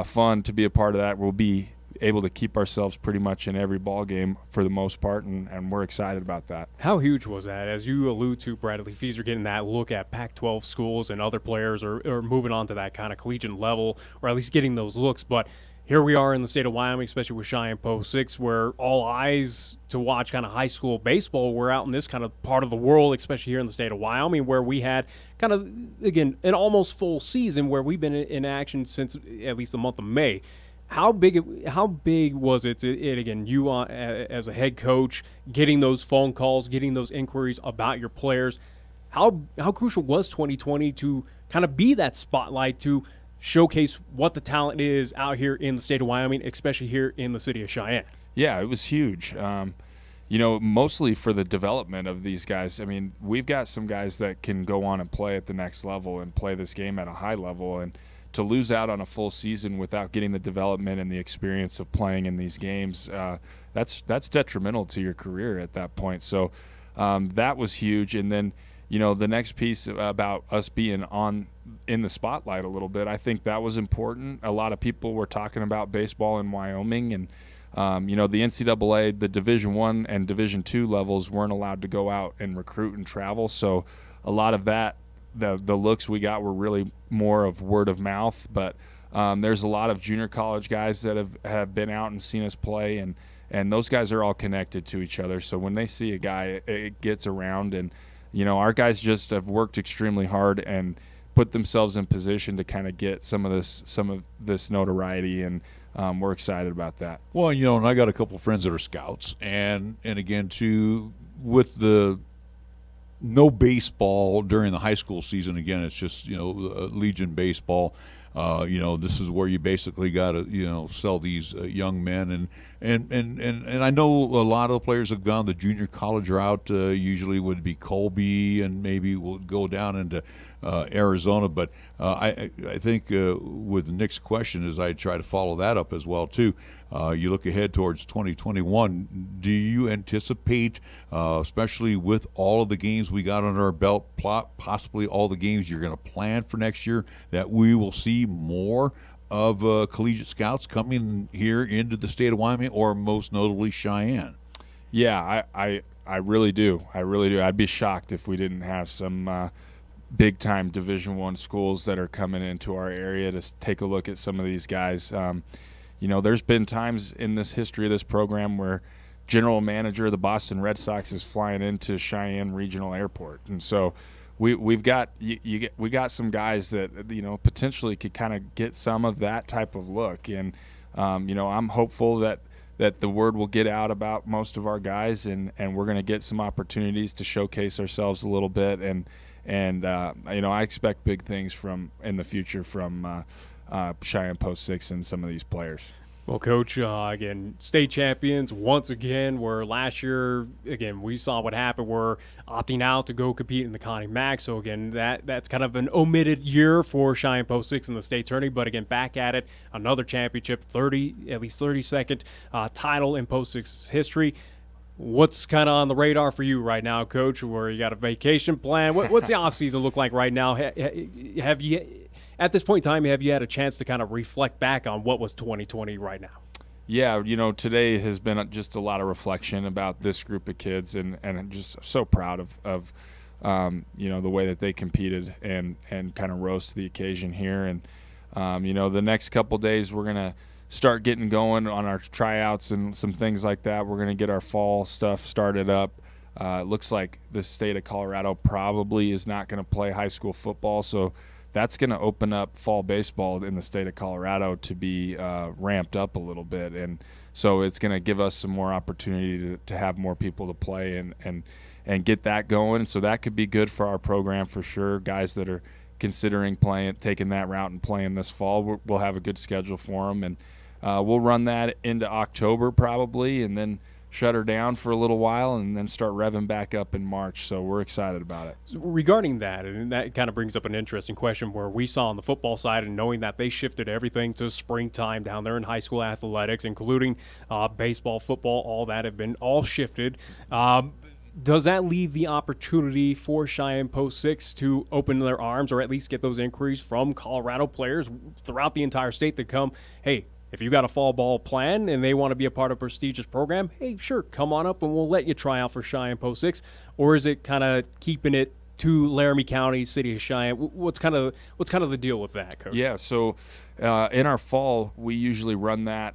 fun to be a part of that. We'll be able to keep ourselves pretty much in every ball game for the most part, and we're excited about that. How huge was that? As you allude to, Bradley Feeser getting that look at Pac-12 schools and other players are moving on to that kind of collegiate level, or at least getting those looks. But here we are in the state of Wyoming, especially with Cheyenne Post 6, where all eyes to watch kind of high school baseball. We're out in this kind of part of the world, especially here in the state of Wyoming, where we had kind of, again, an almost full season where we've been in action since at least the month of May. How big was it, again, you as a head coach, getting those phone calls, getting those inquiries about your players? How crucial was 2020 to kind of be that spotlight to showcase what the talent is out here in the state of Wyoming, especially here in the city of Cheyenne? Yeah, it was huge. Mostly for the development of these guys. I mean, we've got some guys that can go on and play at the next level and play this game at a high level, and to lose out on a full season without getting the development and the experience of playing in these games, that's detrimental to your career at that point. So that was huge. And then, the next piece about us being in the spotlight a little bit, I think that was important. A lot of people were talking about baseball in Wyoming, and The NCAA, the Division I and Division II levels weren't allowed to go out and recruit and travel. So a lot of that, the looks we got were really more of word of mouth. But there's a lot of junior college guys that have been out and seen us play, and those guys are all connected to each other. So when they see a guy, it gets around. And, our guys just have worked extremely hard and put themselves in position to kind of get some of this notoriety, and we're excited about that. Well, and I got a couple of friends that are scouts, and again, too, with the no baseball during the high school season, again, it's just, Legion baseball. This is where you basically got to, sell these young men. And I know a lot of the players have gone the junior college route, usually would be Colby, and maybe will go down into Arizona. But I think with Nick's question, as I try to follow that up as well, too, you look ahead towards 2021. Do you anticipate, especially with all of the games we got under our belt, possibly all the games you're going to plan for next year, that we will see more of collegiate scouts coming here into the state of Wyoming, or most notably Cheyenne? Yeah, I really do. I really do. I'd be shocked if we didn't have some big-time Division I schools that are coming into our area to take a look at some of these guys. There's been times in this history of this program where general manager of the Boston Red Sox is flying into Cheyenne Regional Airport, and so we got some guys that potentially could kind of get some of that type of look, and I'm hopeful that the word will get out about most of our guys, and we're going to get some opportunities to showcase ourselves a little bit, and I expect big things in the future from Cheyenne Post 6 and some of these players. Well, Coach, again, state champions once again, where last year, again, we saw what happened. We're opting out to go compete in the Connie Mac. So, again, that's kind of an omitted year for Cheyenne Post 6 in the state tourney. But, again, back at it, another championship, at least 32nd title in Post 6 history. What's kind of on the radar for you right now, Coach, where you got a vacation plan? What's the offseason look like right now? Have you, at this point in time, have you had a chance to kind of reflect back on what was 2020 right now? Yeah, today has been just a lot of reflection about this group of kids, and I'm just so proud of the way that they competed and kind of rose to the occasion here. And, the next couple days we're going to start getting going on our tryouts and some things like that. We're going to get our fall stuff started up. It looks like the state of Colorado probably is not going to play high school football, so that's going to open up fall baseball in the state of Colorado to be ramped up a little bit. And so it's going to give us some more opportunity to have more people to play and get that going. So that could be good for our program for sure. Guys that are considering taking that route and playing this fall, we'll have a good schedule for them. And we'll run that into October probably, and then shut her down for a little while, and then start revving back up in March. So we're excited about it. So regarding that, and that kind of brings up an interesting question, where we saw on the football side, and knowing that they shifted everything to springtime down there in high school athletics, including baseball, football, all that have been all shifted. Does that leave the opportunity for Cheyenne Post 6 to open their arms, or at least get those inquiries from Colorado players throughout the entire state to come, hey, if you got a fall ball plan and they want to be a part of a prestigious program, hey, sure, come on up and we'll let you try out for Cheyenne Post 6? Or is it kind of keeping it to Laramie County, City of Cheyenne? What's kind of the deal with that, Coach? Yeah, so in our fall, we usually run that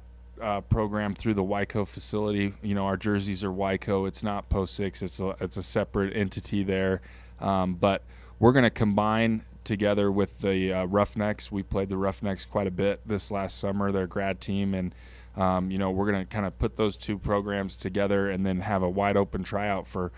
program through the Wyco facility. Our jerseys are Wyco. It's not Post 6. It's a separate entity there. But we're going to combine together with the Roughnecks. We played the Roughnecks quite a bit this last summer, their grad team, and we're going to kind of put those two programs together and then have a wide open tryout for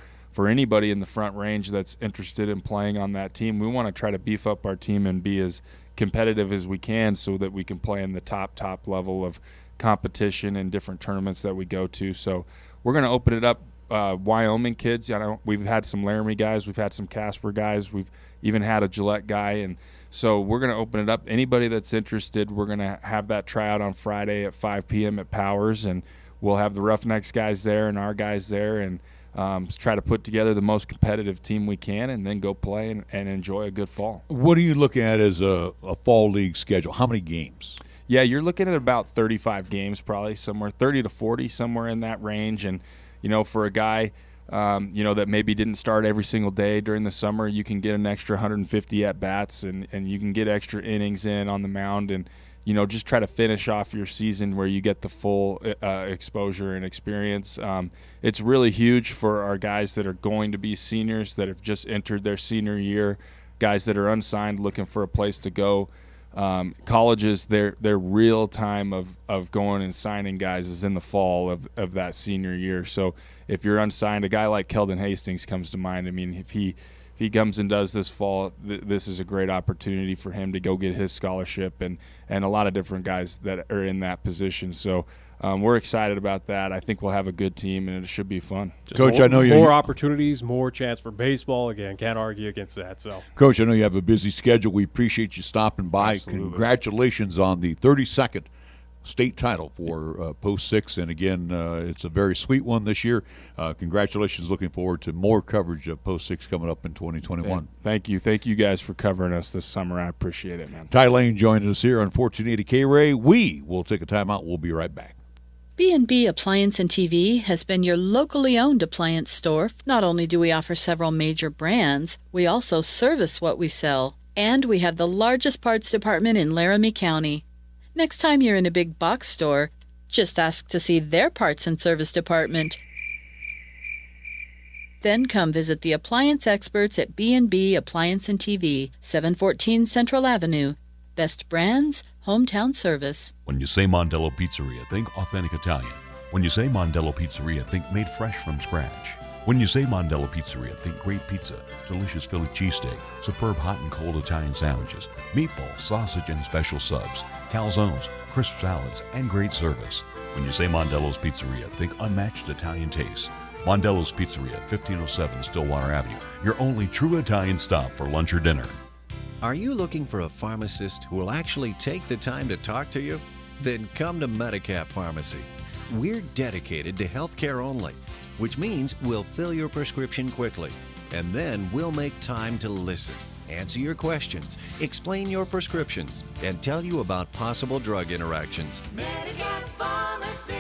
anybody in the Front Range that's interested in playing on that team. We want to try to beef up our team and be as competitive as we can so that we can play in the top level of competition in different tournaments that we go to. So we're going to open it up. Wyoming kids, we've had some Laramie guys, we've had some Casper guys, we've even had a Gillette guy, and so we're going to open it up. Anybody that's interested, we're going to have that tryout on Friday at 5 p.m. at Powers, and we'll have the Roughnecks guys there and our guys there, and try to put together the most competitive team we can, and then go play and enjoy a good fall. What do you look at as a fall league schedule? How many games? yeah, you're looking at about 35 games, probably somewhere 30 to 40, somewhere in that range. And for a guy, that maybe didn't start every single day during the summer, you can get an extra 150 at bats, and you can get extra innings in on the mound, and just try to finish off your season where you get the full exposure and experience. It's really huge for our guys that are going to be seniors that have just entered their senior year, guys that are unsigned looking for a place to go. Colleges, their real time of going and signing guys is in the fall of that senior year. So if you're unsigned, a guy like Keldon Hastings comes to mind. I mean, if he comes and does this fall, this is a great opportunity for him to go get his scholarship, and a lot of different guys that are in that position. So we're excited about that. I think we'll have a good team, and it should be fun. Coach, I know you more opportunities, more chance for baseball. Again, can't argue against that. So, Coach, I know you have a busy schedule. We appreciate you stopping by. Absolutely. Congratulations on the 32nd state title for Post 6, and again, it's a very sweet one this year. Congratulations. Looking forward to more coverage of Post 6 coming up in 2021. Thank you guys for covering us this summer. I appreciate it, man. Ty Lain joined us here on 1480 KRAE. We will take a timeout. We'll be right back. B&B Appliance and TV has been your locally owned appliance store. Not only do we offer several major brands, we also service what we sell. And we have the largest parts department in Laramie County. Next time you're in a big box store, just ask to see their parts and service department. Then come visit the appliance experts at B&B Appliance and TV, 714 Central Avenue. Best brands, hometown service. When you say Mondello Pizzeria, think authentic Italian. When you say Mondello Pizzeria, think made fresh from scratch. When you say Mondello Pizzeria, think great pizza, delicious Philly cheesesteak, superb hot and cold Italian sandwiches, meatballs, sausage, and special subs, calzones, crisp salads, and great service. When you say Mondello's Pizzeria, think unmatched Italian taste. Mondello's Pizzeria, 1507 Stillwater Avenue, your only true Italian stop for lunch or dinner. Are you looking for a pharmacist who will actually take the time to talk to you? Then come to Medicap Pharmacy. We're dedicated to healthcare only, which means we'll fill your prescription quickly, and then we'll make time to listen, answer your questions, explain your prescriptions, and tell you about possible drug interactions. Medicap Pharmacy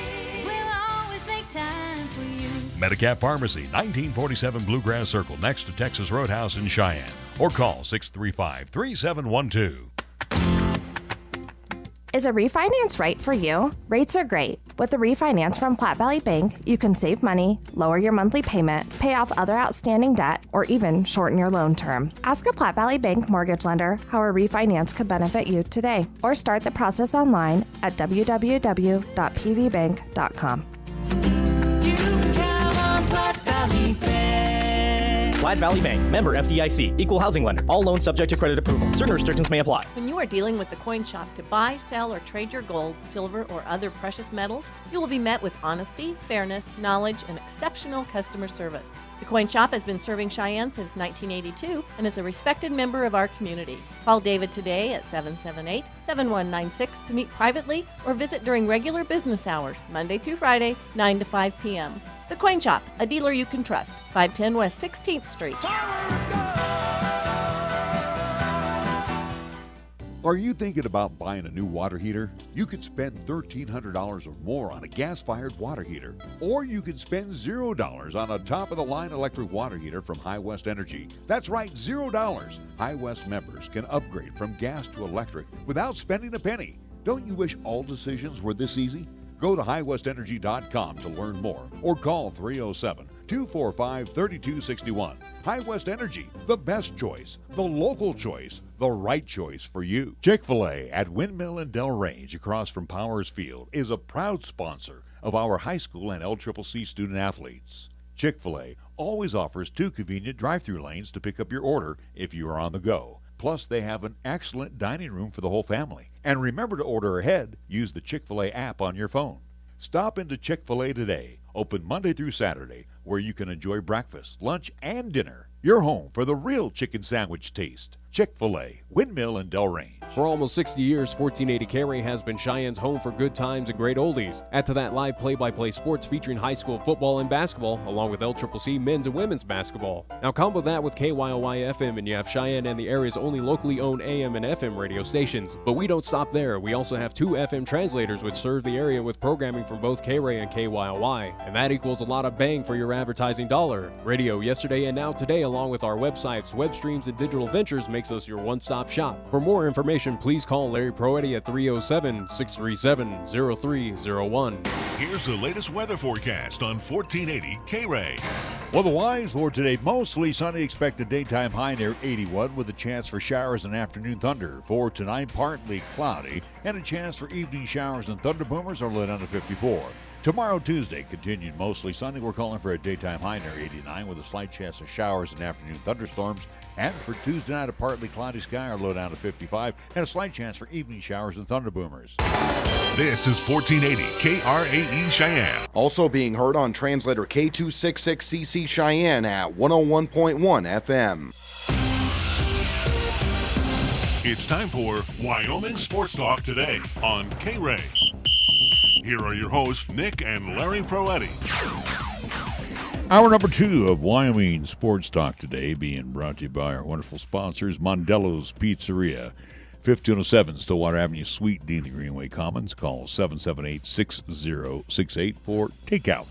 will always make time for you. Medicap Pharmacy, 1947 Bluegrass Circle, next to Texas Roadhouse in Cheyenne. Or call 635-3712. Is a refinance right for you? Rates are great. With a refinance from Platte Valley Bank, you can save money, lower your monthly payment, pay off other outstanding debt, or even shorten your loan term. Ask a Platte Valley Bank mortgage lender how a refinance could benefit you today, or start the process online at www.pvbank.com. Platte Valley Bank, member FDIC, equal housing lender. All loans subject to credit approval. Certain restrictions may apply. When you are dealing with the Coin Shop to buy, sell, or trade your gold, silver, or other precious metals, you will be met with honesty, fairness, knowledge, and exceptional customer service. The Coin Shop has been serving Cheyenne since 1982 and is a respected member of our community. Call David today at 778-7196 to meet privately or visit during regular business hours, Monday through Friday, 9 to 5 p.m. The Coin Shop, a dealer you can trust, 510 West 16th Street. Are you thinking about buying a new water heater? You could spend $1,300 or more on a gas-fired water heater, or you could spend $0 on a top-of-the-line electric water heater from High West Energy. That's right, $0. High West members can upgrade from gas to electric without spending a penny. Don't you wish all decisions were this easy? Go to highwestenergy.com to learn more, or call 307-245-3261. High West Energy, the best choice, the local choice, the right choice for you. Chick-fil-A at Windmill and Del Range across from Powers Field is a proud sponsor of our high school and LCCC student athletes. Chick-fil-A always offers 2 convenient drive-through lanes to pick up your order if you are on the go. Plus, they have an excellent dining room for the whole family. And remember to order ahead. Use the Chick-fil-A app on your phone. Stop into Chick-fil-A today, open Monday through Saturday, where you can enjoy breakfast, lunch, and dinner. Your home for the real chicken sandwich taste. Chick-fil-A, Windmill and Del Range. For almost 60 years, 1480 KRAE has been Cheyenne's home for good times and great oldies. Add to that live play-by-play sports featuring high school football and basketball, along with LCCC men's and women's basketball. Now combo that with KYOY FM and you have Cheyenne and the area's only locally owned AM and FM radio stations. But we don't stop there. We also have 2 FM translators which serve the area with programming from both KRAE and KYOY. And that equals a lot of bang for your advertising dollar. Radio yesterday and now today, along with our websites, web streams, and digital ventures makes us your one-stop shop. For more information, please call Larry Proetti at 307-637-0301. Here's the latest weather forecast on 1480 KRAE. Weather-wise for today, mostly sunny. Expect a daytime high near 81 with a chance for showers and afternoon thunder. For tonight, partly cloudy and a chance for evening showers and thunder boomers are lit down to 54. Tomorrow, Tuesday, continued mostly sunny. We're calling for a daytime high near 89 with a slight chance of showers and afternoon thunderstorms. And for Tuesday night, a partly cloudy sky, our low down to 55, and a slight chance for evening showers and thunder boomers. This is 1480 KRAE Cheyenne. Also being heard on translator K266CC Cheyenne at 101.1 FM. It's time for Wyoming Sports Talk today on KRAE. Here are your hosts, Nick and Larry Proetti. Hour number 2 of Wyoming Sports Talk today being brought to you by our wonderful sponsors, Mondello's Pizzeria, 1507 Stillwater Avenue, Suite D in the Greenway Commons. Call 778-6068 for takeout.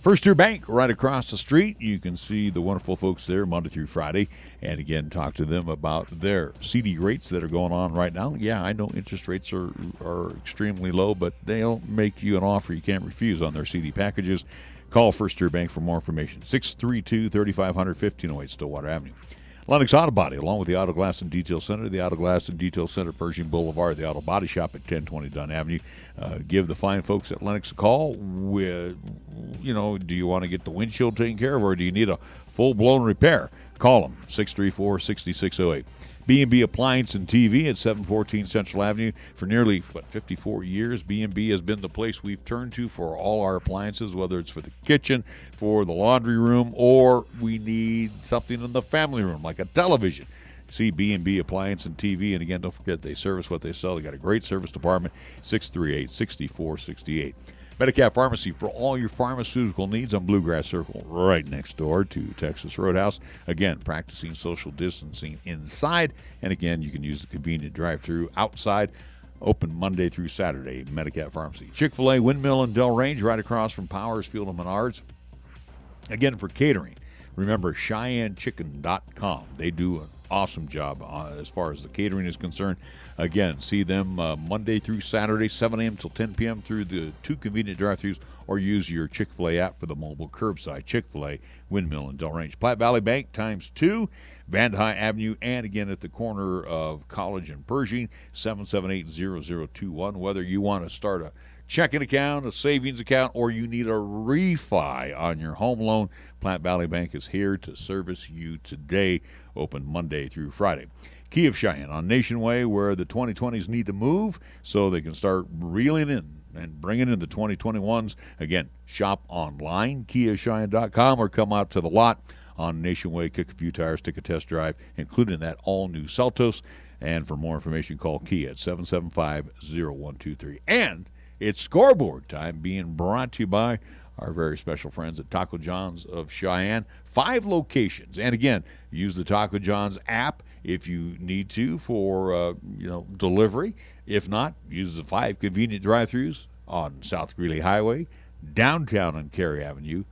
First Tier Bank right across the street. You can see the wonderful folks there Monday through Friday. And again, talk to them about their CD rates that are going on right now. Yeah, I know interest rates are extremely low, but they'll make you an offer you can't refuse on their CD packages. Call First Tier Bank for more information. 632-3500, 1508 Stillwater Avenue. Lennox Auto Body, along with the Auto Glass and Detail Center, the Auto Glass and Detail Center, Pershing Boulevard, the Auto Body Shop at 1020 Dunn Avenue. Give the fine folks at Lennox a call. Do you want to get the windshield taken care of, or do you need a full-blown repair? Call them, 634-6608. B&B Appliance and TV at 714 Central Avenue. For nearly, 54 years, B&B has been the place we've turned to for all our appliances, whether it's for the kitchen, for the laundry room, or we need something in the family room, like a television. See B&B Appliance and TV. And again, don't forget, they service what they sell. They got a great service department, 638-6468. Medicap Pharmacy for all your pharmaceutical needs on Bluegrass Circle, right next door to Texas Roadhouse. Again, practicing social distancing inside. And again, you can use the convenient drive-thru outside. Open Monday through Saturday, Medicap Pharmacy. Chick-fil-A, Windmill, and Del Range, right across from Powers Field and Menards. Again, for catering, remember CheyenneChicken.com. They do an awesome job as far as the catering is concerned. Again, see them Monday through Saturday, 7 a.m. till 10 p.m. through the 2 convenient drive-thrus, or use your Chick-fil-A app for the mobile curbside. Chick-fil-A, Windmill, and Del Range. Platte Valley Bank ×2, Van High Avenue, and again at the corner of College and Pershing, 778-0021. Whether you want to start a checking account, a savings account, or you need a refi on your home loan, Platte Valley Bank is here to service you today. Open Monday through Friday. Key of Cheyenne on Nation Way, where the 2020s need to move so they can start reeling in and bringing in the 2021s. Again, shop online, KiaCheyenne.com, or come out to the lot on Nation Way, kick a few tires, take a test drive, including that all-new Seltos. And for more information, call Kia at 775-0123. And it's scoreboard time, being brought to you by our very special friends at Taco John's of Cheyenne. 5 locations. And again, use the Taco John's app if you need to for delivery. If not, use the 5 convenient drive-thrus on South Greeley Highway, downtown on Cary Avenue,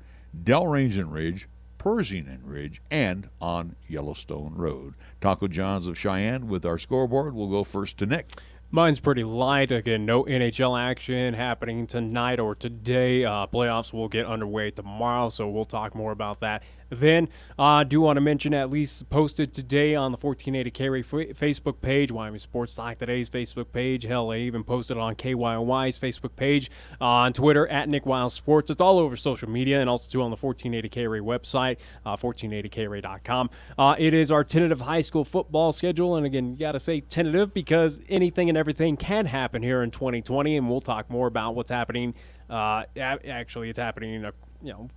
Del Range and Ridge, Pershing and Ridge, and on Yellowstone Road. Taco John's of Cheyenne with our scoreboard. We'll go first to Nick. Mine's pretty light. Again, no NHL action happening tonight or today. Playoffs will get underway tomorrow, so we'll talk more about that then. I do want to mention, at least posted today on the 1480 KRAE Facebook page, Wyoming Sports Talk Today's Facebook page. Hell, I even posted it on KYOY's Facebook page, on Twitter, at Nick Wiles Sports. It's all over social media, and also too on the 1480 KRAE website, 1480KRAE.com. It is our tentative high school football schedule, and again, you got to say tentative because anything and everything can happen here in 2020, and we'll talk more about what's happening. Actually, it's happening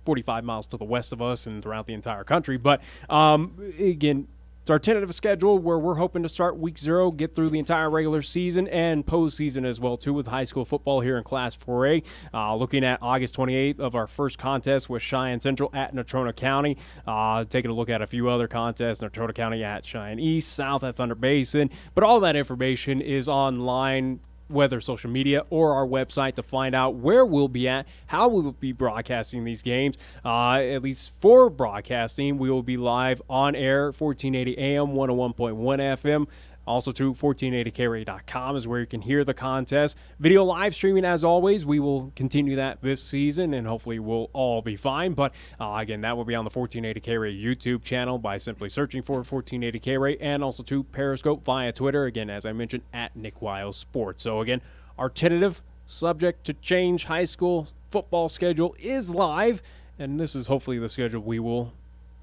45 miles to the west of us and throughout the entire country. But again, It's our tentative schedule where we're hoping to start week 0, get through the entire regular season and postseason as well, too, with high school football here in Class 4A. Looking at August 28th of our first contest with Cheyenne Central at Natrona County. Taking a look at a few other contests, Natrona County at Cheyenne East, South at Thunder Basin. But all that information is online, whether social media or our website, to find out where we'll be at, how we will be broadcasting these games. At least for broadcasting, we will be live on air, 1480 AM, 101.1 FM. Also, to 1480KRAE.com is where you can hear the contest. Video live streaming, as always. We will continue that this season, and hopefully we'll all be fine. But, again, that will be on the 1480KRAE YouTube channel by simply searching for 1480KRAE, and also to Periscope via Twitter, again, as I mentioned, at Nick Wiles Sports. So, again, our tentative, subject to change high school football schedule is live, and this is hopefully the schedule we will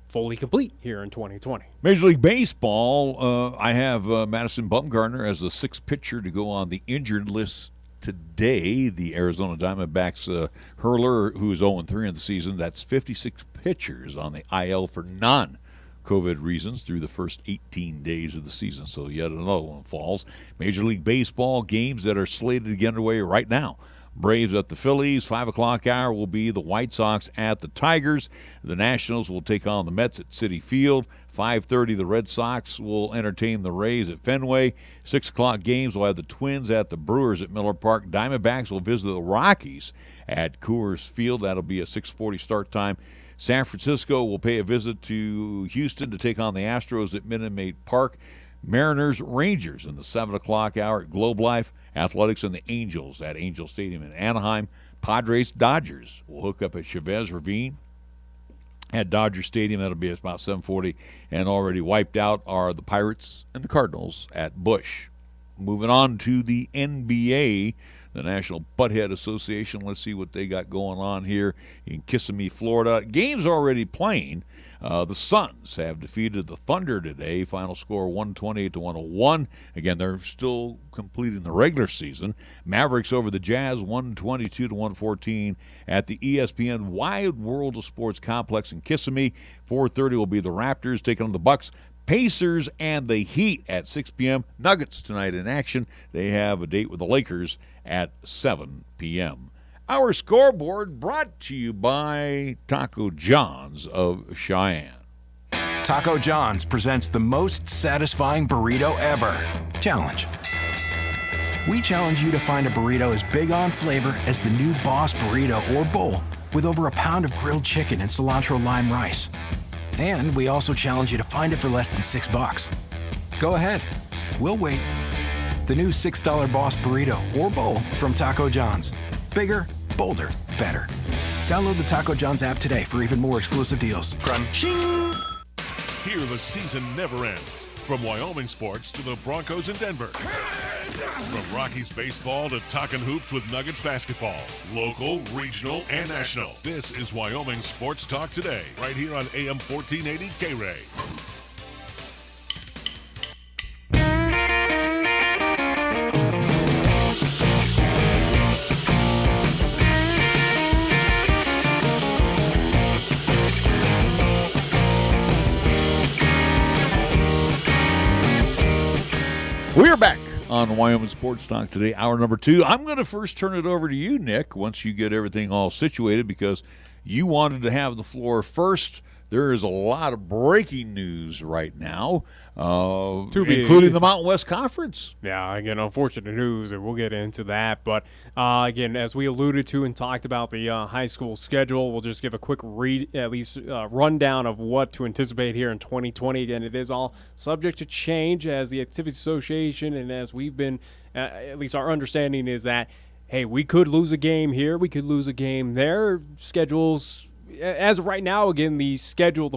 fully complete here in 2020. Major League Baseball, I have Madison Bumgarner as the 6th pitcher to go on the injured list today. The Arizona Diamondbacks hurler, who is 0-3 in the season, that's 56 pitchers on the IL for non-COVID reasons through the first 18 days of the season. So yet another one falls. Major League Baseball games that are slated to get underway right now. Braves at the Phillies. 5 o'clock hour will be the White Sox at the Tigers. The Nationals will take on the Mets at Citi Field. 5:30, the Red Sox will entertain the Rays at Fenway. 6 o'clock games will have the Twins at the Brewers at Miller Park. Diamondbacks will visit the Rockies at Coors Field. That'll be a 6:40 start time. San Francisco will pay a visit to Houston to take on the Astros at Minute Maid Park. Mariners, Rangers in the 7 o'clock hour at Globe Life. Athletics and the Angels at Angel Stadium in Anaheim. Padres, Dodgers will hook up at Chavez Ravine at Dodger Stadium. That'll be about 7:40. And already wiped out are the Pirates and the Cardinals at Busch. Moving on to the NBA, the National Butthead Association. Let's see what they got going on here in Kissimmee, Florida. Game's already playing. The Suns have defeated the Thunder today. Final score 128-101. Again, they're still completing the regular season. Mavericks over the Jazz 122-114 at the ESPN Wide World of Sports Complex in Kissimmee. 4:30 will be the Raptors taking on the Bucks. Pacers and the Heat at 6 p.m. Nuggets tonight in action. They have a date with the Lakers at 7 p.m. Our scoreboard brought to you by Taco John's of Cheyenne. Taco John's presents the most satisfying burrito ever. Challenge. We challenge you to find a burrito as big on flavor as the new Boss Burrito or Bowl, with over a pound of grilled chicken and cilantro lime rice. And we also challenge you to find it for less than $6. Go ahead. We'll wait. The new $6 Boss Burrito or Bowl from Taco John's. Bigger, bolder, better. Download the Taco John's app today for even more exclusive deals. Crunching! Here the season never ends. From Wyoming sports to the Broncos in Denver. From Rockies baseball to talking hoops with Nuggets basketball. Local, regional, and national. This is Wyoming Sports Talk Today, right here on AM 1480 KRAE. We're back on Wyoming Sports Talk Today, hour number 2. I'm going to first turn it over to you, Nick, once you get everything all situated, because you wanted to have the floor first. There is a lot of breaking news right now, including the Mountain West Conference. Yeah, again, unfortunate news, and we'll get into that. But, again, as we alluded to and talked about the high school schedule, we'll just give a quick rundown of what to anticipate here in 2020. Again, it is all subject to change as the Activities Association, and as we've been, at least our understanding is that, hey, we could lose a game here, we could lose a game there. Schedules, as of right now, again, the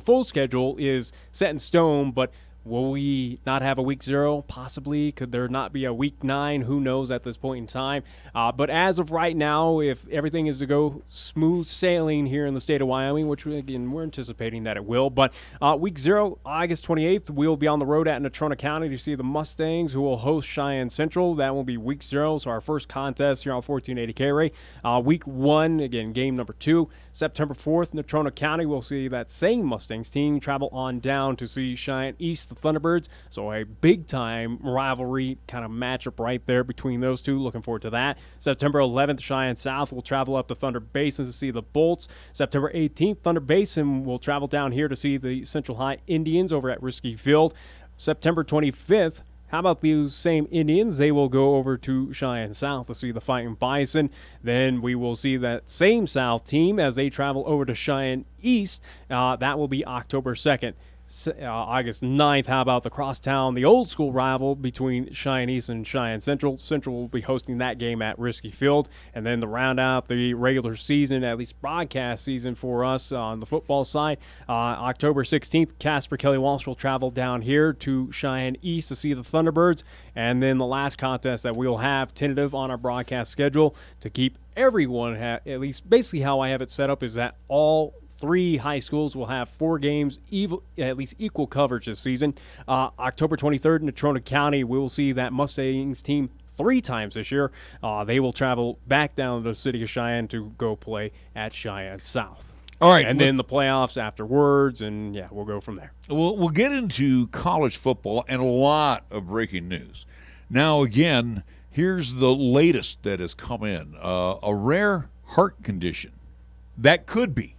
full schedule is set in stone, but will we not have a week 0? Possibly. Could there not be a week 9? Who knows at this point in time? But as of right now, if everything is to go smooth sailing here in the state of Wyoming, which, again, we're anticipating that it will. But week 0, August 28th, we'll be on the road at Natrona County to see the Mustangs, who will host Cheyenne Central. That will be week 0, so our first contest here on 1480 KRAE. Week 1, again, game number 2, September 4th, Natrona County will see that same Mustangs team travel on down to see Cheyenne East, the the Thunderbirds. So a big-time rivalry kind of matchup right there between those two. Looking forward to that. September 11th, Cheyenne South will travel up to Thunder Basin to see the Bolts. September 18th, Thunder Basin will travel down here to see the Central High Indians over at Risky Field. September 25th, how about these same Indians? They will go over to Cheyenne South to see the Fighting Bison. Then we will see that same South team as they travel over to Cheyenne East. That will be October 2nd. August 9th, how about the crosstown, the old school rival between Cheyenne East and Cheyenne Central. Central will be hosting that game at Risky Field. And then to round out the regular season, at least broadcast season for us on the football side, October 16th, Casper Kelly Walsh will travel down here to Cheyenne East to see the Thunderbirds. And then the last contest that we'll have tentative on our broadcast schedule to keep everyone, at least basically how I have it set up, is that all 3 high schools will have 4 games, at least equal coverage this season. October 23rd in Natrona County, we will see that Mustangs team 3 times this year. They will travel back down to the city of Cheyenne to go play at Cheyenne South. All right. And then the playoffs afterwards, and, yeah, we'll go from there. We'll get into college football and a lot of breaking news. Now, again, here's the latest that has come in. A rare heart condition that could be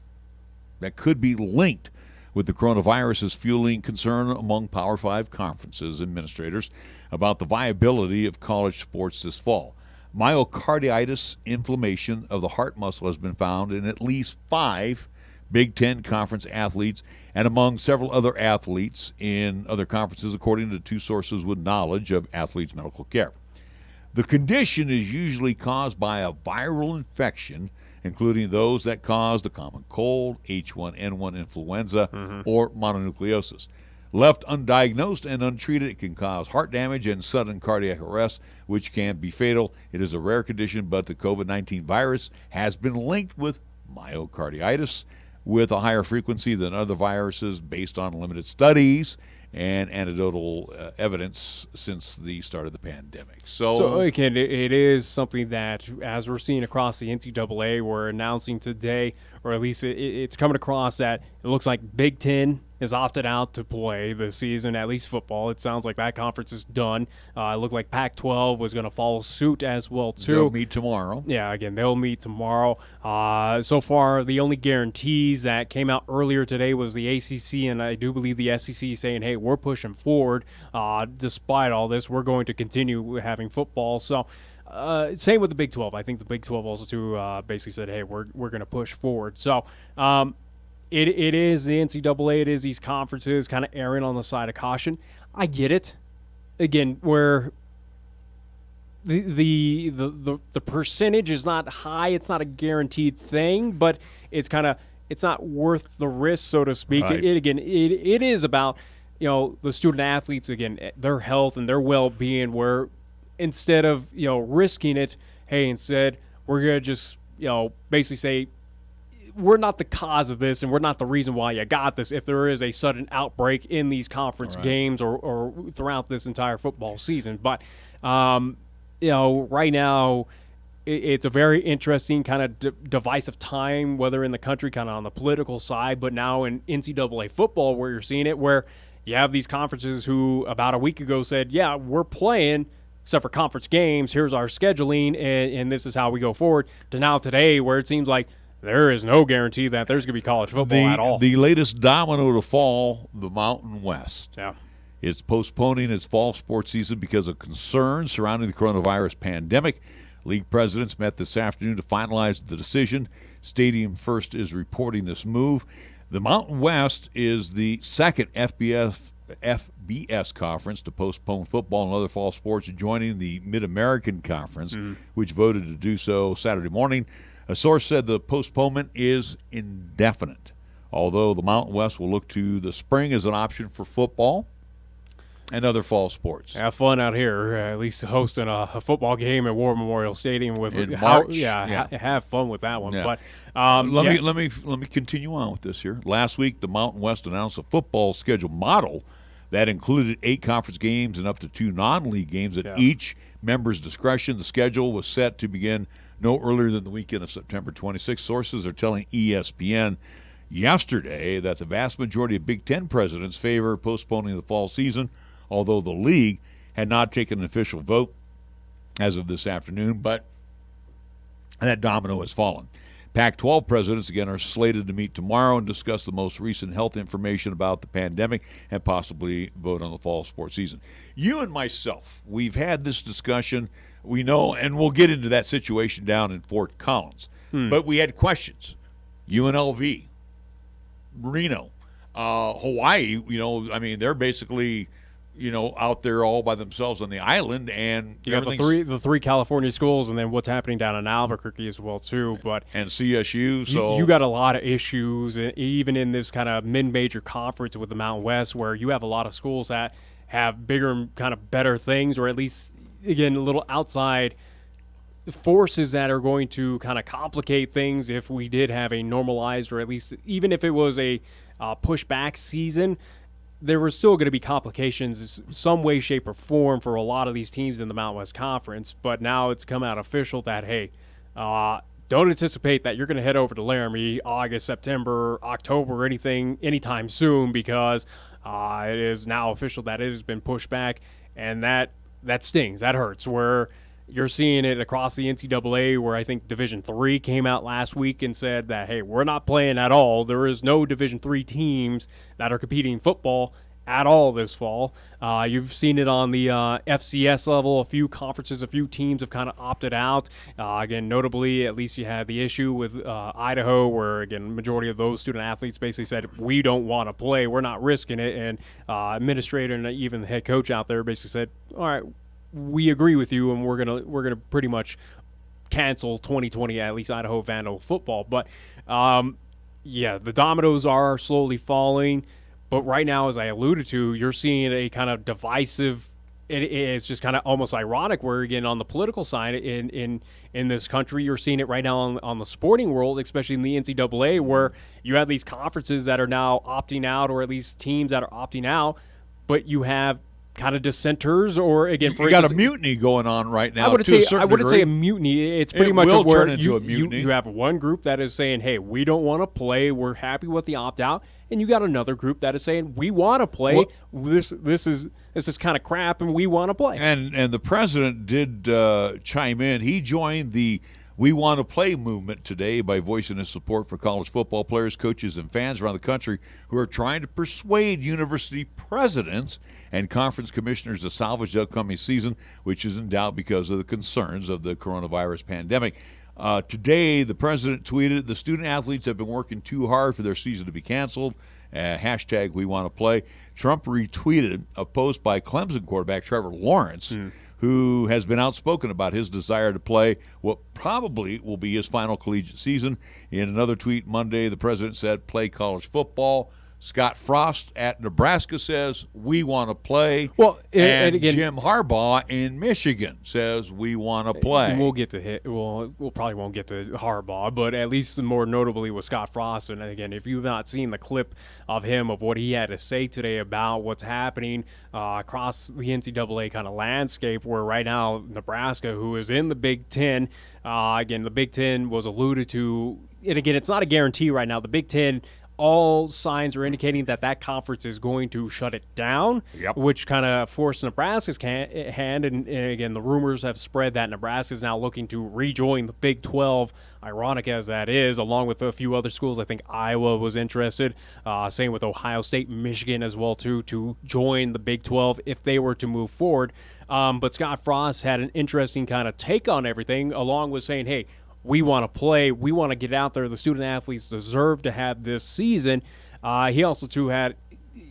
linked with the coronavirus is fueling concern among Power 5 conferences administrators about the viability of college sports this fall. Myocarditis inflammation of the heart muscle has been found in at least 5 Big Ten conference athletes and among several other athletes in other conferences, according to 2 sources with knowledge of athletes' medical care. The condition is usually caused by a viral infection, including those that cause the common cold, H1N1 influenza, or mononucleosis. Left undiagnosed and untreated, it can cause heart damage and sudden cardiac arrest, which can be fatal. It is a rare condition, but the COVID-19 virus has been linked with myocarditis with a higher frequency than other viruses based on limited studies and anecdotal evidence since the start of the pandemic. So again, it is something that, as we're seeing across the NCAA, we're announcing today, or at least it's coming across that it looks like Big Ten is opted out to play this season, at least football. It sounds like that conference is done. It looked like Pac-12 was going to follow suit as well, too. They'll meet tomorrow. Yeah, again, they'll meet tomorrow. So far, the only guarantees that came out earlier today was the ACC, and I do believe the SEC saying, hey, we're pushing forward. Despite all this, we're going to continue having football. So same with the Big 12. I think the Big 12 also, too, basically said, hey, we're going to push forward. So It is the NCAA. It is these conferences kind of erring on the side of caution. I get it. Again, where the percentage is not high, it's not a guaranteed thing, but it's not worth the risk, so to speak. Right. It is about the student athletes, again, their health and their well-being. Where instead of risking it, hey, instead we're gonna just basically say, we're not the cause of this, and we're not the reason why you got this if there is a sudden outbreak in these conference games or throughout this entire football season. But, right now it's a very interesting kind of divisive time, whether in the country, kind of on the political side, but now in NCAA football where you're seeing it, where you have these conferences who about a week ago said, yeah, we're playing, except for conference games, here's our scheduling, and this is how we go forward, to now today where it seems like there is no guarantee that there's going to be college football at all. The latest domino to fall, the Mountain West. Yeah. It's postponing its fall sports season because of concerns surrounding the coronavirus pandemic. League presidents met this afternoon to finalize the decision. Stadium First is reporting this move. The Mountain West is the second FBS conference to postpone football and other fall sports, joining the Mid-American Conference, which voted to do so Saturday morning. A source said the postponement is indefinite, although the Mountain West will look to the spring as an option for football and other fall sports. Have fun out here, at least hosting a football game at War Memorial Stadium in March. Have fun with that one. Yeah. But let me continue on with this here. Last week, the Mountain West announced a football schedule model that included 8 conference games and up to 2 non-league games at each member's discretion. The schedule was set to begin no earlier than the weekend of September 26th. Sources are telling ESPN yesterday that the vast majority of Big Ten presidents favor postponing the fall season, although the league had not taken an official vote as of this afternoon, but that domino has fallen. Pac-12 presidents, again, are slated to meet tomorrow and discuss the most recent health information about the pandemic and possibly vote on the fall sports season. You and myself, we've had this discussion. We know, and we'll get into that situation down in Fort Collins. But we had questions. UNLV, Reno, Hawaii, they're basically, out there all by themselves on the island, and you got the three California schools, and then what's happening down in Albuquerque as well too. But and CSU, so you got a lot of issues, even in this kind of mid-major conference with the Mountain West, where you have a lot of schools that have bigger and kind of better things, or at least again a little outside forces that are going to kind of complicate things if we did have a normalized, or at least even if it was a pushback season, there were still going to be complications some way, shape, or form for a lot of these teams in the Mountain West Conference. But now it's come out official that, hey, don't anticipate that you're going to head over to Laramie August, September, October, or anytime soon, because it is now official that it has been pushed back, and that stings. That hurts. Where you're seeing it across the NCAA, where I think Division III came out last week and said that, hey, we're not playing at all. There is no Division III teams that are competing in football at all this fall. You've seen it on the FCS level. A few conferences, a few teams have kind of opted out. Again, notably, at least you had the issue with Idaho, where, again, majority of those student athletes basically said, we don't want to play. We're not risking it. And administrator and even the head coach out there basically said, all right, we agree with you, and we're gonna pretty much cancel 2020, at least Idaho Vandal football. But the dominoes are slowly falling. But right now, as I alluded to, you're seeing a kind of divisive. It's just kind of almost ironic. Where again on the political side in this country, you're seeing it right now on the sporting world, especially in the NCAA, where you have these conferences that are now opting out, or at least teams that are opting out, but you have kind of dissenters, or again, you got a mutiny going on right now. I wouldn't say a mutiny. It's pretty much where you have one group that is saying, "Hey, we don't want to play. We're happy with the opt out," and you got another group that is saying, "We want to play. This is kind of crap, and we want to play." And the president did chime in. He joined the "We Want to Play" movement today by voicing his support for college football players, coaches, and fans around the country who are trying to persuade university presidents and conference commissioners to salvage the upcoming season, which is in doubt because of the concerns of the coronavirus pandemic. Today, the president tweeted, "The student athletes have been working too hard for their season to be canceled. Hashtag we want to play." Trump retweeted a post by Clemson quarterback Trevor Lawrence, who has been outspoken about his desire to play what probably will be his final collegiate season. In another tweet Monday, the president said, "Play college football." Scott Frost at Nebraska says, "We want to play." Well, and again, Jim Harbaugh in Michigan says, "We want to play." We'll get to we'll probably won't get to Harbaugh, but at least more notably with Scott Frost. And again, if you've not seen the clip of what he had to say today about what's happening across the NCAA kind of landscape, where right now Nebraska, who is in the Big Ten, again, the Big Ten was alluded to, and again, it's not a guarantee right now. The Big Ten, all signs are indicating that conference is going to shut it down, which kind of forced Nebraska's hand. And again, the rumors have spread that Nebraska is now looking to rejoin the Big 12, ironic as that is, along with a few other schools. I think Iowa was interested, same with Ohio State, Michigan as well, too, to join the Big 12 if they were to move forward. But Scott Frost had an interesting kind of take on everything, along with saying, hey, we want to play. We want to get out there. The student athletes deserve to have this season. He also, too, had,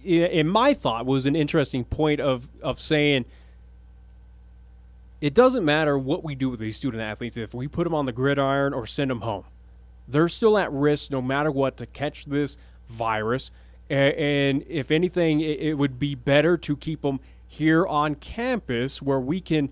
in my thought, was an interesting point of saying it doesn't matter what we do with these student athletes if we put them on the gridiron or send them home. They're still at risk no matter what to catch this virus. And if anything, it would be better to keep them here on campus where we can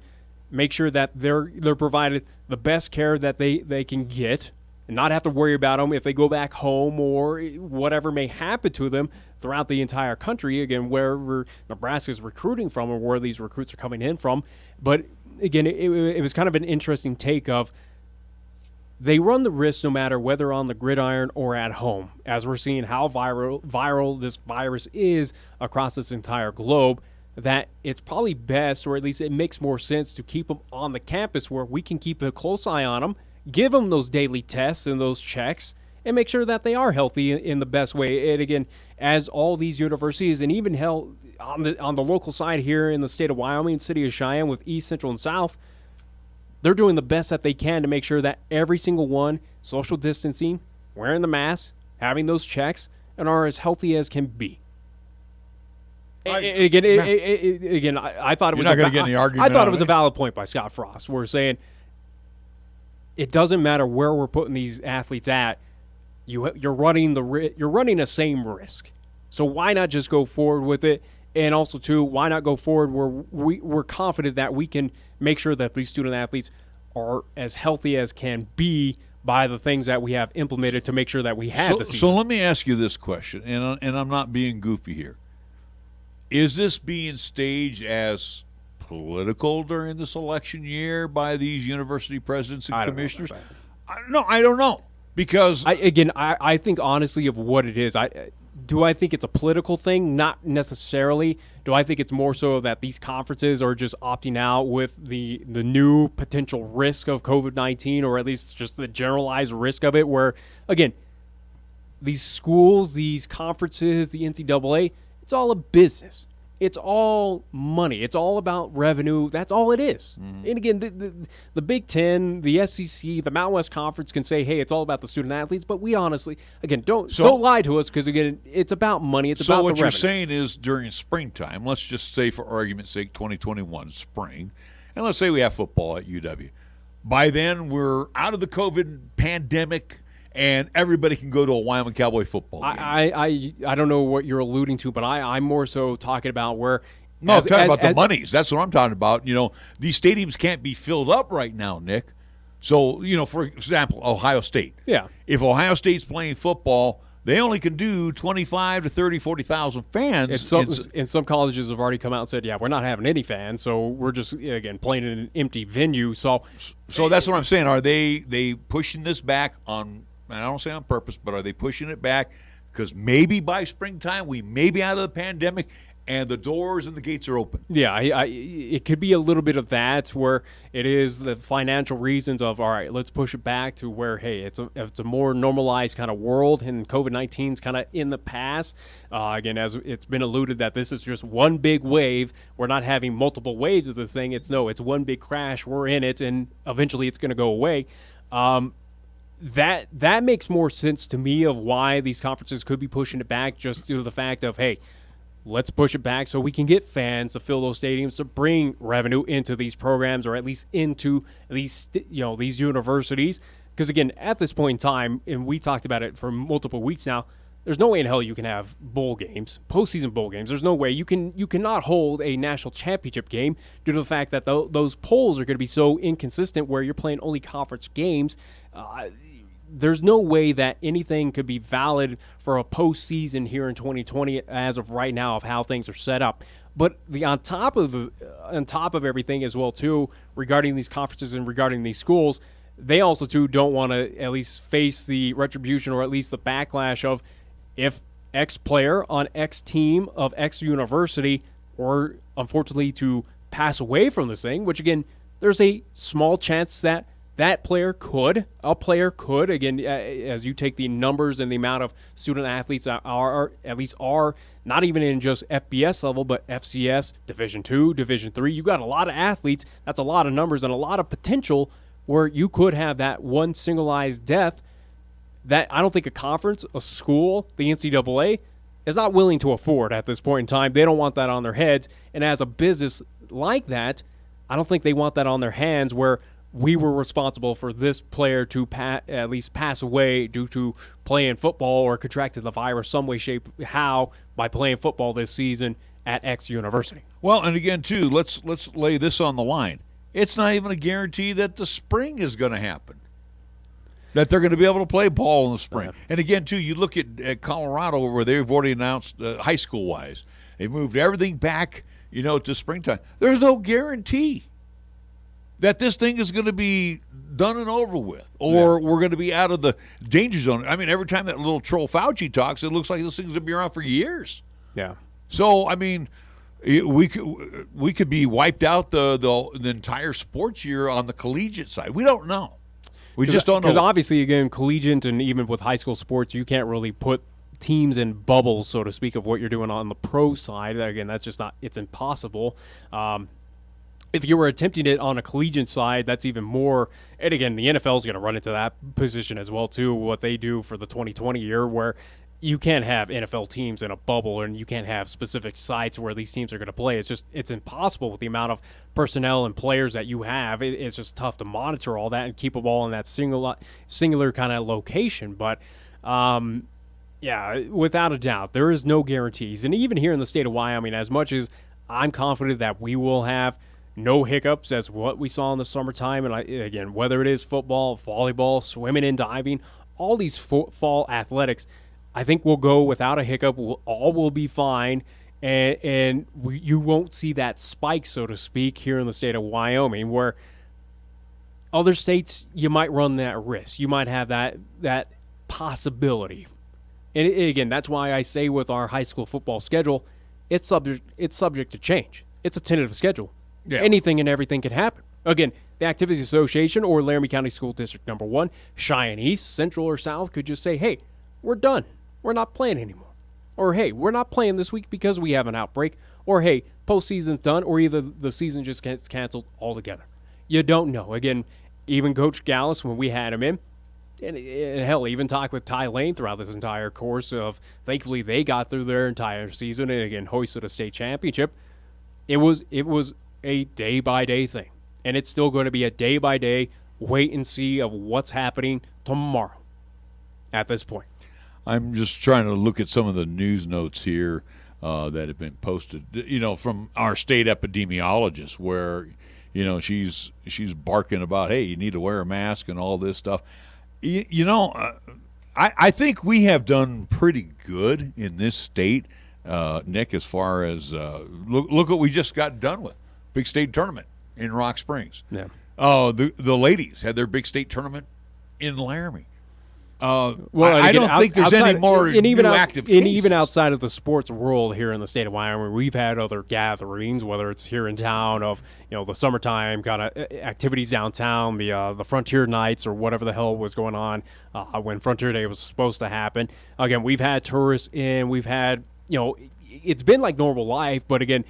make sure that they're provided the best care that they can get and not have to worry about them if they go back home or whatever may happen to them throughout the entire country, again, wherever Nebraska is recruiting from or where these recruits are coming in from. But, again, it was kind of an interesting take of they run the risk no matter whether on the gridiron or at home, as we're seeing how viral this virus is across this entire globe, that it's probably best, or at least it makes more sense, to keep them on the campus where we can keep a close eye on them, give them those daily tests and those checks, and make sure that they are healthy in the best way. And again, as all these universities, and even hell on the local side here in the state of Wyoming, city of Cheyenne, with East, Central, and South, they're doing the best that they can to make sure that every single one, social distancing, wearing the mask, having those checks, and are as healthy as can be. Again, I thought it was. You're not going to get any argument. I thought it was a valid point by Scott Frost. We're saying it doesn't matter where we're putting these athletes at. You're running the same risk. So why not just go forward with it? And also, too, why not go forward where we're confident that we can make sure that these student athletes are as healthy as can be by the things that we have implemented to make sure that we have the season. So let me ask you this question, and I'm not being goofy here. Is this being staged as political during this election year by these university presidents and commissioners? No, I don't know. Because I think honestly of what it is. Do I think it's a political thing? Not necessarily. Do I think it's more so that these conferences are just opting out with the new potential risk of COVID-19, or at least just the generalized risk of it, where, again, these schools, these conferences, the NCAA, it's all a business. It's all money. It's all about revenue. That's all it is. Mm-hmm. And again, the Big Ten, the SEC, the Mountain West Conference can say, hey, it's all about the student athletes. But we honestly, again, don't lie to us, because, again, it's about money. It's about the revenue. So what you're saying is during springtime, let's just say for argument's sake 2021 spring, and let's say we have football at UW. By then, we're out of the COVID pandemic, and everybody can go to a Wyoming Cowboy football game. I don't know what you're alluding to, but I'm more so talking about where. No, I'm talking about the monies. That's what I'm talking about. You know, these stadiums can't be filled up right now, Nick. So, you know, for example, Ohio State. Yeah. If Ohio State's playing football, they only can do 25 to 30, 40,000 fans. And some colleges have already come out and said, yeah, we're not having any fans, so we're just, again, playing in an empty venue. So that's what I'm saying. Are they pushing this back on? And I don't say on purpose, but are they pushing it back because maybe by springtime we may be out of the pandemic and the doors and the gates are open? Yeah, it could be a little bit of that, where it is the financial reasons of, all right, let's push it back to where, hey, it's a more normalized kind of world, and COVID-19's kind of in the past. Again, as it's been alluded that this is just one big wave. We're not having multiple waves of this thing. It's one big crash. We're in it, and eventually it's going to go away. That makes more sense to me of why these conferences could be pushing it back, just due to the fact of, hey, let's push it back so we can get fans to fill those stadiums, to bring revenue into these programs, or at least into these universities. Because, again, at this point in time, and we talked about it for multiple weeks now, there's no way in hell you can have bowl games, postseason bowl games. There's no way. You cannot hold a national championship game due to the fact that those polls are going to be so inconsistent, where you're playing only conference games. There's no way that anything could be valid for a postseason here in 2020 as of right now, of how things are set up. But on top of everything as well, too, regarding these conferences and regarding these schools, they also, too, don't want to at least face the retribution, or at least the backlash of, if X player on X team of X university were unfortunately to pass away from this thing, which, again, there's a small chance that a player could, again, as you take the numbers and the amount of student athletes are not even in just FBS level, but FCS, Division II, Division III. You've got a lot of athletes. That's a lot of numbers and a lot of potential where you could have that one singleized death that I don't think a conference, a school, the NCAA is not willing to afford at this point in time. They don't want that on their heads. And as a business like that, I don't think they want that on their hands, where we were responsible for this player to at least pass away due to playing football or contracted the virus some way, shape, how, by playing football this season at X university. Well, and again, too, let's lay this on the line. It's not even a guarantee that the spring is going to happen, that they're going to be able to play ball in the spring. And again, too, you look at Colorado, where they've already announced high school-wise, they've moved everything back, to springtime. There's no guarantee that this thing is going to be done and over with, or we're going to be out of the danger zone. I mean, every time that little troll Fauci talks, it looks like this thing's going to be around for years. Yeah. So, I mean, we could be wiped out the entire sports year on the collegiate side. We don't know. We just don't know. Because obviously, again, collegiate and even with high school sports, you can't really put teams in bubbles, so to speak, of what you're doing on the pro side. Again, that's just not – it's impossible. If you were attempting it on a collegiate side, that's even more – and again, the NFL is going to run into that position as well, too, what they do for the 2020 year, where you can't have NFL teams in a bubble and you can't have specific sites where these teams are going to play. It's impossible with the amount of personnel and players that you have. It's just tough to monitor all that and keep them all in that singular kind of location. But, yeah, without a doubt, there is no guarantees. And even here in the state of Wyoming, as much as I'm confident that we will have no hiccups as what we saw in the summertime, and again, whether it is football, volleyball, swimming and diving, all these fall athletics, I think we'll go without a hiccup. All will be fine, and you won't see that spike, so to speak, here in the state of Wyoming, where other states you might run that risk. You might have that possibility. And again, that's why I say with our high school football schedule, it's subject to change. It's a tentative schedule. Yeah. Anything and everything can happen. Again, the Activities Association or Laramie County School District Number 1, Cheyenne East, Central, or South could just say, hey, we're done. We're not playing anymore. Or, hey, we're not playing this week because we have an outbreak. Or, hey, postseason's done, or either the season just gets canceled altogether. You don't know. Again, even Coach Gallas, when we had him in, and hell, even talked with Lain throughout this entire course of, thankfully, they got through their entire season and, again, hoisted a state championship. It was a day-by-day thing. And it's still going to be a day-by-day wait and see of what's happening tomorrow at this point. I'm just trying to look at some of the news notes here that have been posted, from our state epidemiologist, where, she's barking about, hey, you need to wear a mask and all this stuff. I think we have done pretty good in this state, Nick, as far as look what we just got done with. Big state tournament in Rock Springs. Yeah. The ladies had their big state tournament in Laramie. I again, don't think there's any more active cases. And even outside of the sports world here in the state of Wyoming, we've had other gatherings, whether it's here in town of the summertime kind of activities downtown, the Frontier Nights or whatever the hell was going on when Frontier Day was supposed to happen. Again, we've had tourists in, we've had it's been like normal life, but again,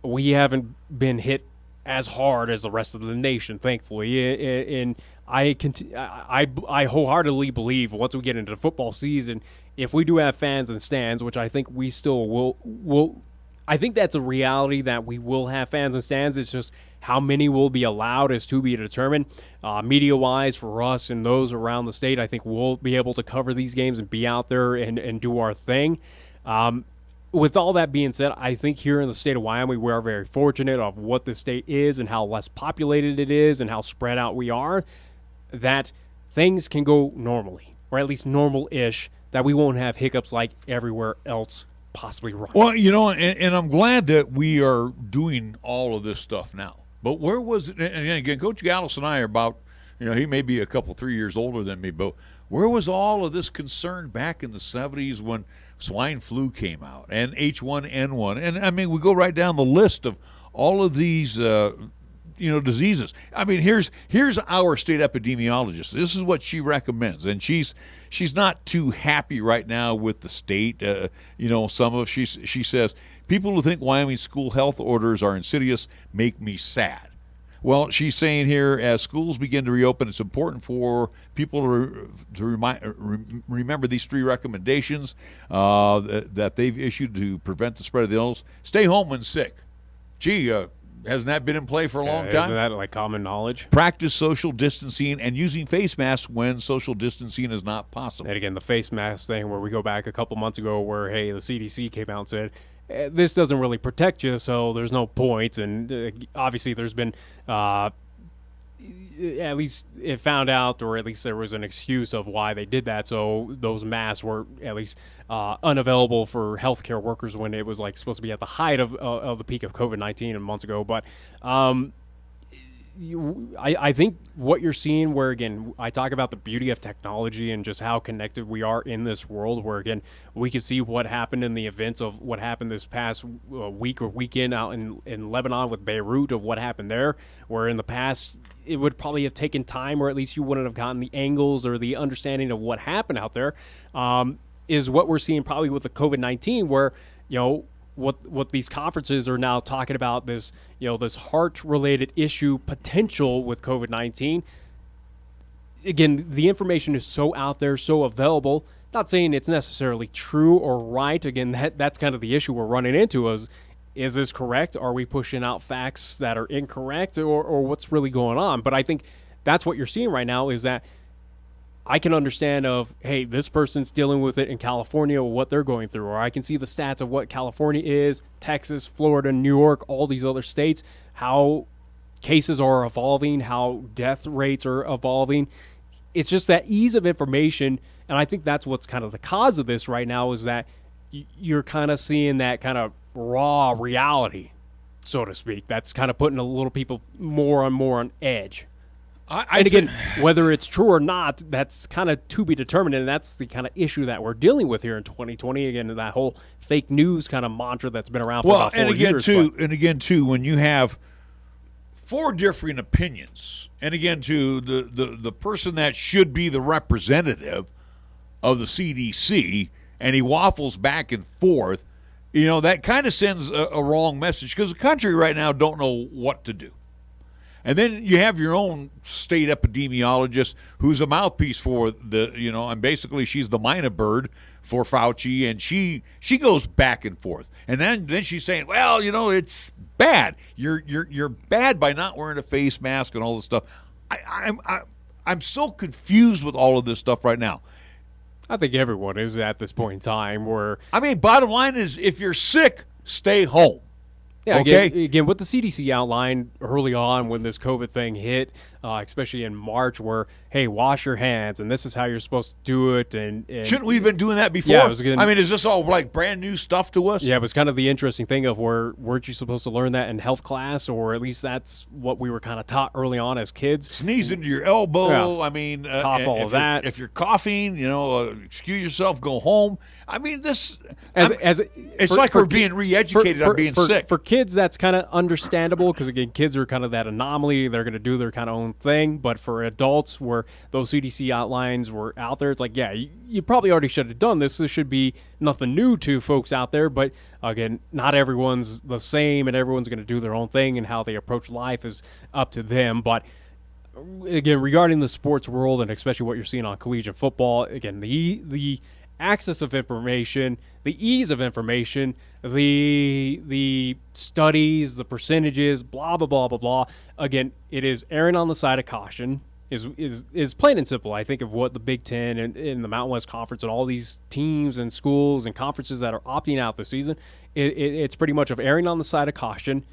we haven't been hit as hard as the rest of the nation, thankfully. And I wholeheartedly believe once we get into the football season, if we do have fans and stands, which I think we still will, I think that's a reality that we will have fans and stands. It's just how many will be allowed is to be determined. Media-wise, for us and those around the state, I think we'll be able to cover these games and be out there and do our thing. With all that being said, I think here in the state of Wyoming, we are very fortunate of what the state is and how less populated it is and how spread out we are, that things can go normally, or at least normal-ish, that we won't have hiccups like everywhere else possibly run. Well, and I'm glad that we are doing all of this stuff now. But where was it? And again, Coach Gallas and I are about, he may be a couple, 3 years older than me, but where was all of this concern back in the 70s when swine flu came out and H1N1? And, I mean, we go right down the list of all of these, diseases. I mean, here's our state epidemiologist. This is what she recommends, and she's not too happy right now with the state. She says, people who think Wyoming school health orders are insidious make me sad. Well, she's saying here, as schools begin to reopen, it's important for people to remember these 3 recommendations that they've issued to prevent the spread of the illness. Stay home when sick. Gee, hasn't that been in play for a long time? Isn't that like common knowledge? Practice social distancing and using face masks when social distancing is not possible. And again, the face mask thing where we go back a couple months ago where, hey, the CDC came out and said, this doesn't really protect you, so there's no point. And obviously there's been at least it found out, or at least there was an excuse of why they did that. So those masks were at least unavailable for healthcare workers when it was like supposed to be at the height of the peak of COVID-19 months ago. But I think what you're seeing, where again I talk about the beauty of technology and just how connected we are in this world, where again we could see what happened in the events of what happened this past week or weekend out in Lebanon with Beirut, of what happened there, where in the past it would probably have taken time, or at least you wouldn't have gotten the angles or the understanding of what happened out there, is what we're seeing probably with the COVID-19, where what these conferences are now talking about, this this heart-related issue potential with COVID-19. Again, the information is so out there, so available. Not saying it's necessarily true or right. Again, that's kind of the issue we're running into is this correct? Are we pushing out facts that are incorrect, or what's really going on? But I think that's what you're seeing right now, is that I can understand of, hey, this person's dealing with it in California, or what they're going through, or I can see the stats of what California is, Texas, Florida, New York, all these other states, how cases are evolving, how death rates are evolving. It's just that ease of information, and I think that's what's kind of the cause of this right now, is that you're kind of seeing that kind of raw reality, so to speak, that's kind of putting a little people more on edge. And again, whether it's true or not, that's kind of to be determined, and that's the kind of issue that we're dealing with here in 2020. Again, that whole fake news kind of mantra that's been around for about 4 years. And again, too, when you have 4 different opinions, and again, too, the person that should be the representative of the CDC, and he waffles back and forth, that kind of sends a wrong message, because the country right now don't know what to do. And then you have your own state epidemiologist who's a mouthpiece for and basically she's the minor bird for Fauci, and she goes back and forth. And then she's saying, well, it's bad. You're bad by not wearing a face mask and all this stuff. I'm so confused with all of this stuff right now. I think everyone is at this point in time where... bottom line is, if you're sick, stay home. Yeah, okay. Again, what the CDC outlined early on when this COVID thing hit, especially in March, where, hey, wash your hands, and this is how you're supposed to do it. And shouldn't we have been doing that before? Yeah, is this all like brand new stuff to us? Yeah, it was kind of the interesting thing of weren't you supposed to learn that in health class, or at least that's what we were kind of taught early on as kids. Sneeze into your elbow. Yeah. Cough all of that. If you're coughing, excuse yourself, go home. It's like we're being re-educated on being sick. For kids, that's kind of understandable, because, again, kids are kind of that anomaly. They're going to do their kind of own thing. But for adults, where those CDC outlines were out there, it's like, yeah, you probably already should have done this. This should be nothing new to folks out there. But, again, not everyone's the same, and everyone's going to do their own thing, and how they approach life is up to them. But, again, regarding the sports world, and especially what you're seeing on collegiate football, again, the access of information, the ease of information, the studies, the percentages, blah, blah, blah, blah, blah. Again, it is erring on the side of caution, is plain and simple. I think of what the Big Ten and the Mountain West Conference and all these teams and schools and conferences that are opting out this season, it's pretty much of erring on the side of caution,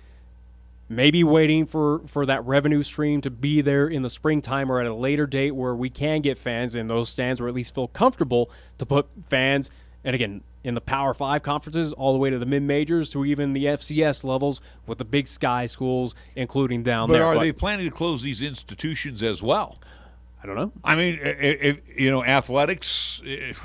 maybe waiting for that revenue stream to be there in the springtime or at a later date where we can get fans in those stands, or at least feel comfortable to put fans, and again, in the Power 5 conferences all the way to the mid-majors to even the FCS levels with the Big Sky schools, including down there. But are they planning to close these institutions as well? I don't know. Athletics, if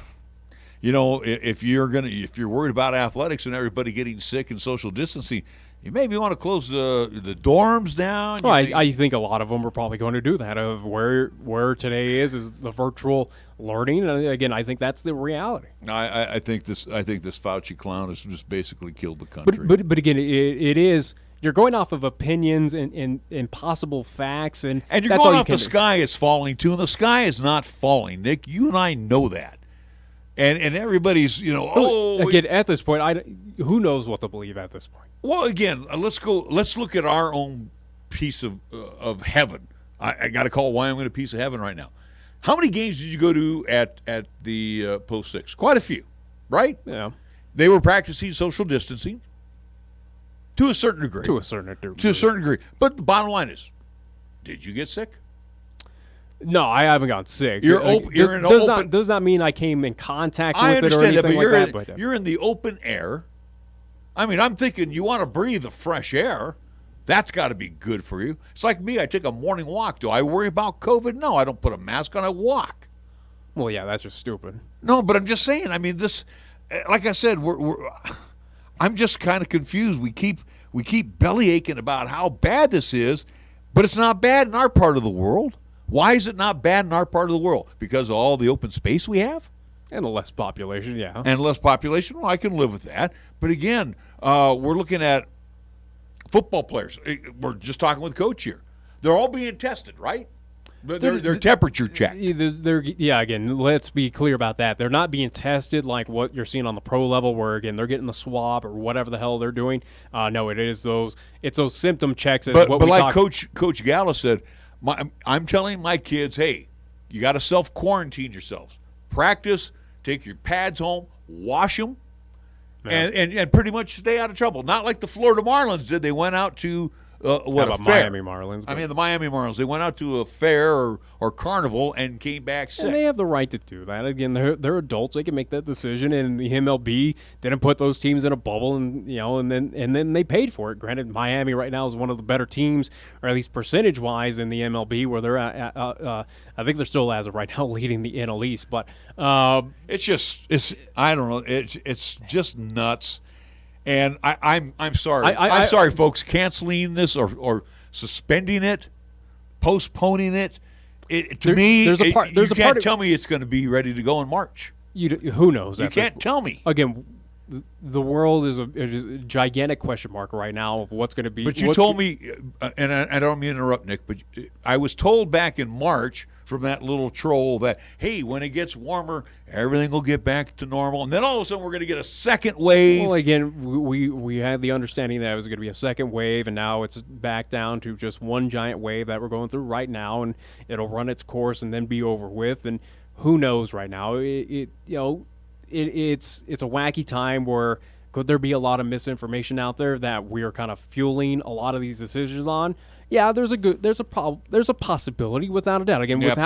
you're worried about athletics and everybody getting sick and social distancing, you maybe want to close the dorms down. Well, I think a lot of them are probably going to do that. Of where today is the virtual learning, and again, I think that's the reality. I think this Fauci clown has just basically killed the country. But again, it is. You're going off of opinions and possible facts, and you're that's going all off the sky is falling too, and the sky is not falling, Nick. You and I know that. And everybody's, again, at this point, who knows what to believe at this point? Well, again, let's look at our own piece of heaven. I got to call Wyoming a piece of heaven right now. How many games did you go to at the Post 6? Quite a few, right? Yeah. They were practicing social distancing to a certain degree. To a certain degree. But the bottom line is, did you get sick? No, I haven't gotten sick. Does not mean I came in contact with it or anything like that. You're in the open air. I'm thinking you want to breathe the fresh air. That's got to be good for you. It's like me. I take a morning walk. Do I worry about COVID? No, I don't put a mask on. I walk. Well, yeah, that's just stupid. No, but I'm just saying. I mean, this, like I said, I'm just kind of confused. We keep belly aching about how bad this is, but it's not bad in our part of the world. Why is it not bad in our part of the world? Because of all the open space we have? And the less population, yeah. And less population? Well, I can live with that. But again, we're looking at football players. We're just talking with Coach here. They're all being tested, right? They're temperature checked. Again, let's be clear about that. They're not being tested like what you're seeing on the pro level where, again, they're getting the swab or whatever the hell they're doing. No, it's those symptom checks. But like Coach Gallas said, I'm telling my kids, hey, you got to self-quarantine yourselves. Practice, take your pads home, wash them, and pretty much stay out of trouble. Not like the Florida Marlins did. They went out to a fair. Miami Marlins. I mean, the Miami Marlins. They went out to a fair or carnival and came back sick. And they have the right to do that. Again, they're adults. They can make that decision. And the MLB didn't put those teams in a bubble, and then they paid for it. Granted, Miami right now is one of the better teams, or at least percentage-wise, in the MLB, where they're at. I think they're still, as of right now, leading the NL East. But it's I don't know. It's just nuts. And I'm sorry. I'm sorry, folks. Canceling this or suspending it, postponing it. To me, you can't tell me it's going to be ready to go in March. Who knows? You can't tell me. Again, the world is a gigantic question mark right now of what's going to be. But you told me, and I don't mean to interrupt, Nick, but I was told back in March from that little troll that, hey, when it gets warmer, everything will get back to normal. And then all of a sudden we're going to get a second wave. Well, again, we had the understanding that it was going to be a second wave, and now it's back down to just one giant wave that we're going through right now, and it'll run its course and then be over with. And who knows right now? It's a wacky time where could there be a lot of misinformation out there that we're kind of fueling a lot of these decisions on? Yeah, there's a possibility without a doubt. Again, with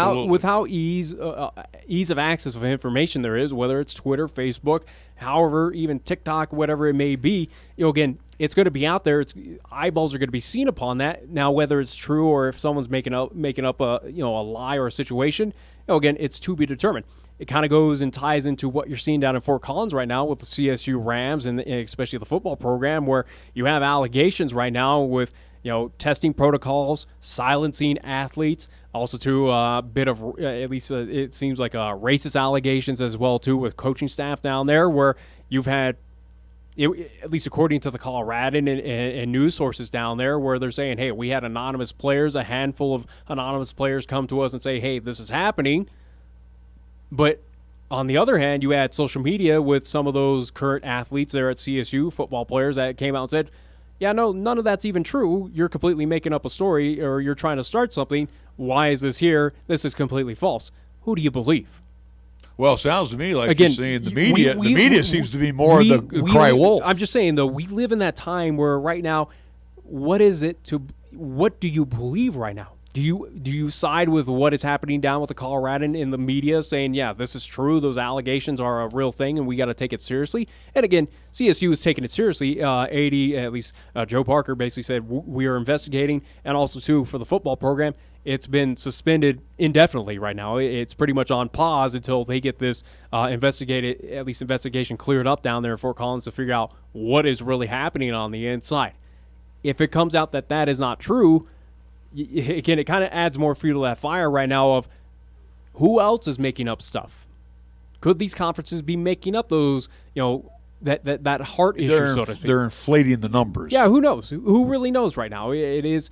how ease of access of information there is, whether it's Twitter, Facebook, however, even TikTok, whatever it may be, again, it's going to be out there. Eyeballs are going to be seen upon that. Now, whether it's true or if someone's making up a lie or a situation, again, it's to be determined. It kind of goes and ties into what you're seeing down in Fort Collins right now with the CSU Rams and especially the football program, where you have allegations right now with testing protocols, silencing athletes, also to a bit of at least it seems like racist allegations as well too with coaching staff down there, where you've had, at least according to the Coloradan and news sources down there, where they're saying, hey, we had anonymous players, a handful of anonymous players come to us and say, hey, this is happening. But on the other hand, you had social media with some of those current athletes there at CSU, football players that came out and said, yeah, no, none of that's even true. You're completely making up a story, or you're trying to start something. Why is this here? This is completely false. Who do you believe? Well, it sounds to me like you're saying the media. The media seems to be more the cry wolf. I'm just saying, though, we live in that time where right now, what do you believe right now? Do you side with what is happening down with the Coloradan in the media, saying, yeah, this is true, those allegations are a real thing, and we got to take it seriously? And again, CSU is taking it seriously. Joe Parker basically said we are investigating, and also too for the football program, it's been suspended indefinitely right now. It's pretty much on pause until they get this investigation cleared up down there in Fort Collins to figure out what is really happening on the inside. If it comes out that that is not true, again, it kind of adds more fuel to that fire right now of who else is making up stuff. Could these conferences be making up those, that heart issue, so to speak? They're inflating the numbers. Yeah, who knows? Who really knows right now? It is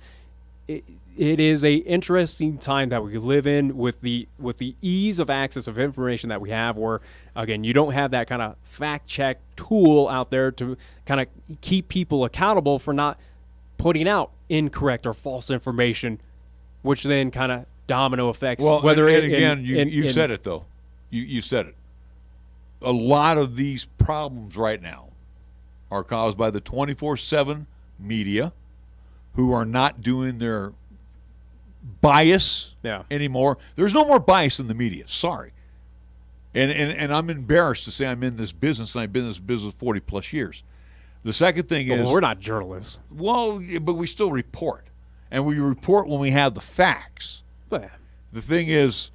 a interesting time that we live in with the ease of access of information that we have, where, again, you don't have that kind of fact-check tool out there to kind of keep people accountable for not putting out incorrect or false information, which then kind of domino effects. Well, you said it, though. You said it. A lot of these problems right now are caused by the 24/7 media, who are not doing their bias anymore. There's no more bias in the media. Sorry. And I'm embarrassed to say I'm in this business, and I've been in this business 40-plus years. The second thing is we're not journalists. Well, but we still report, and we report when we have the facts. Yeah. The thing is,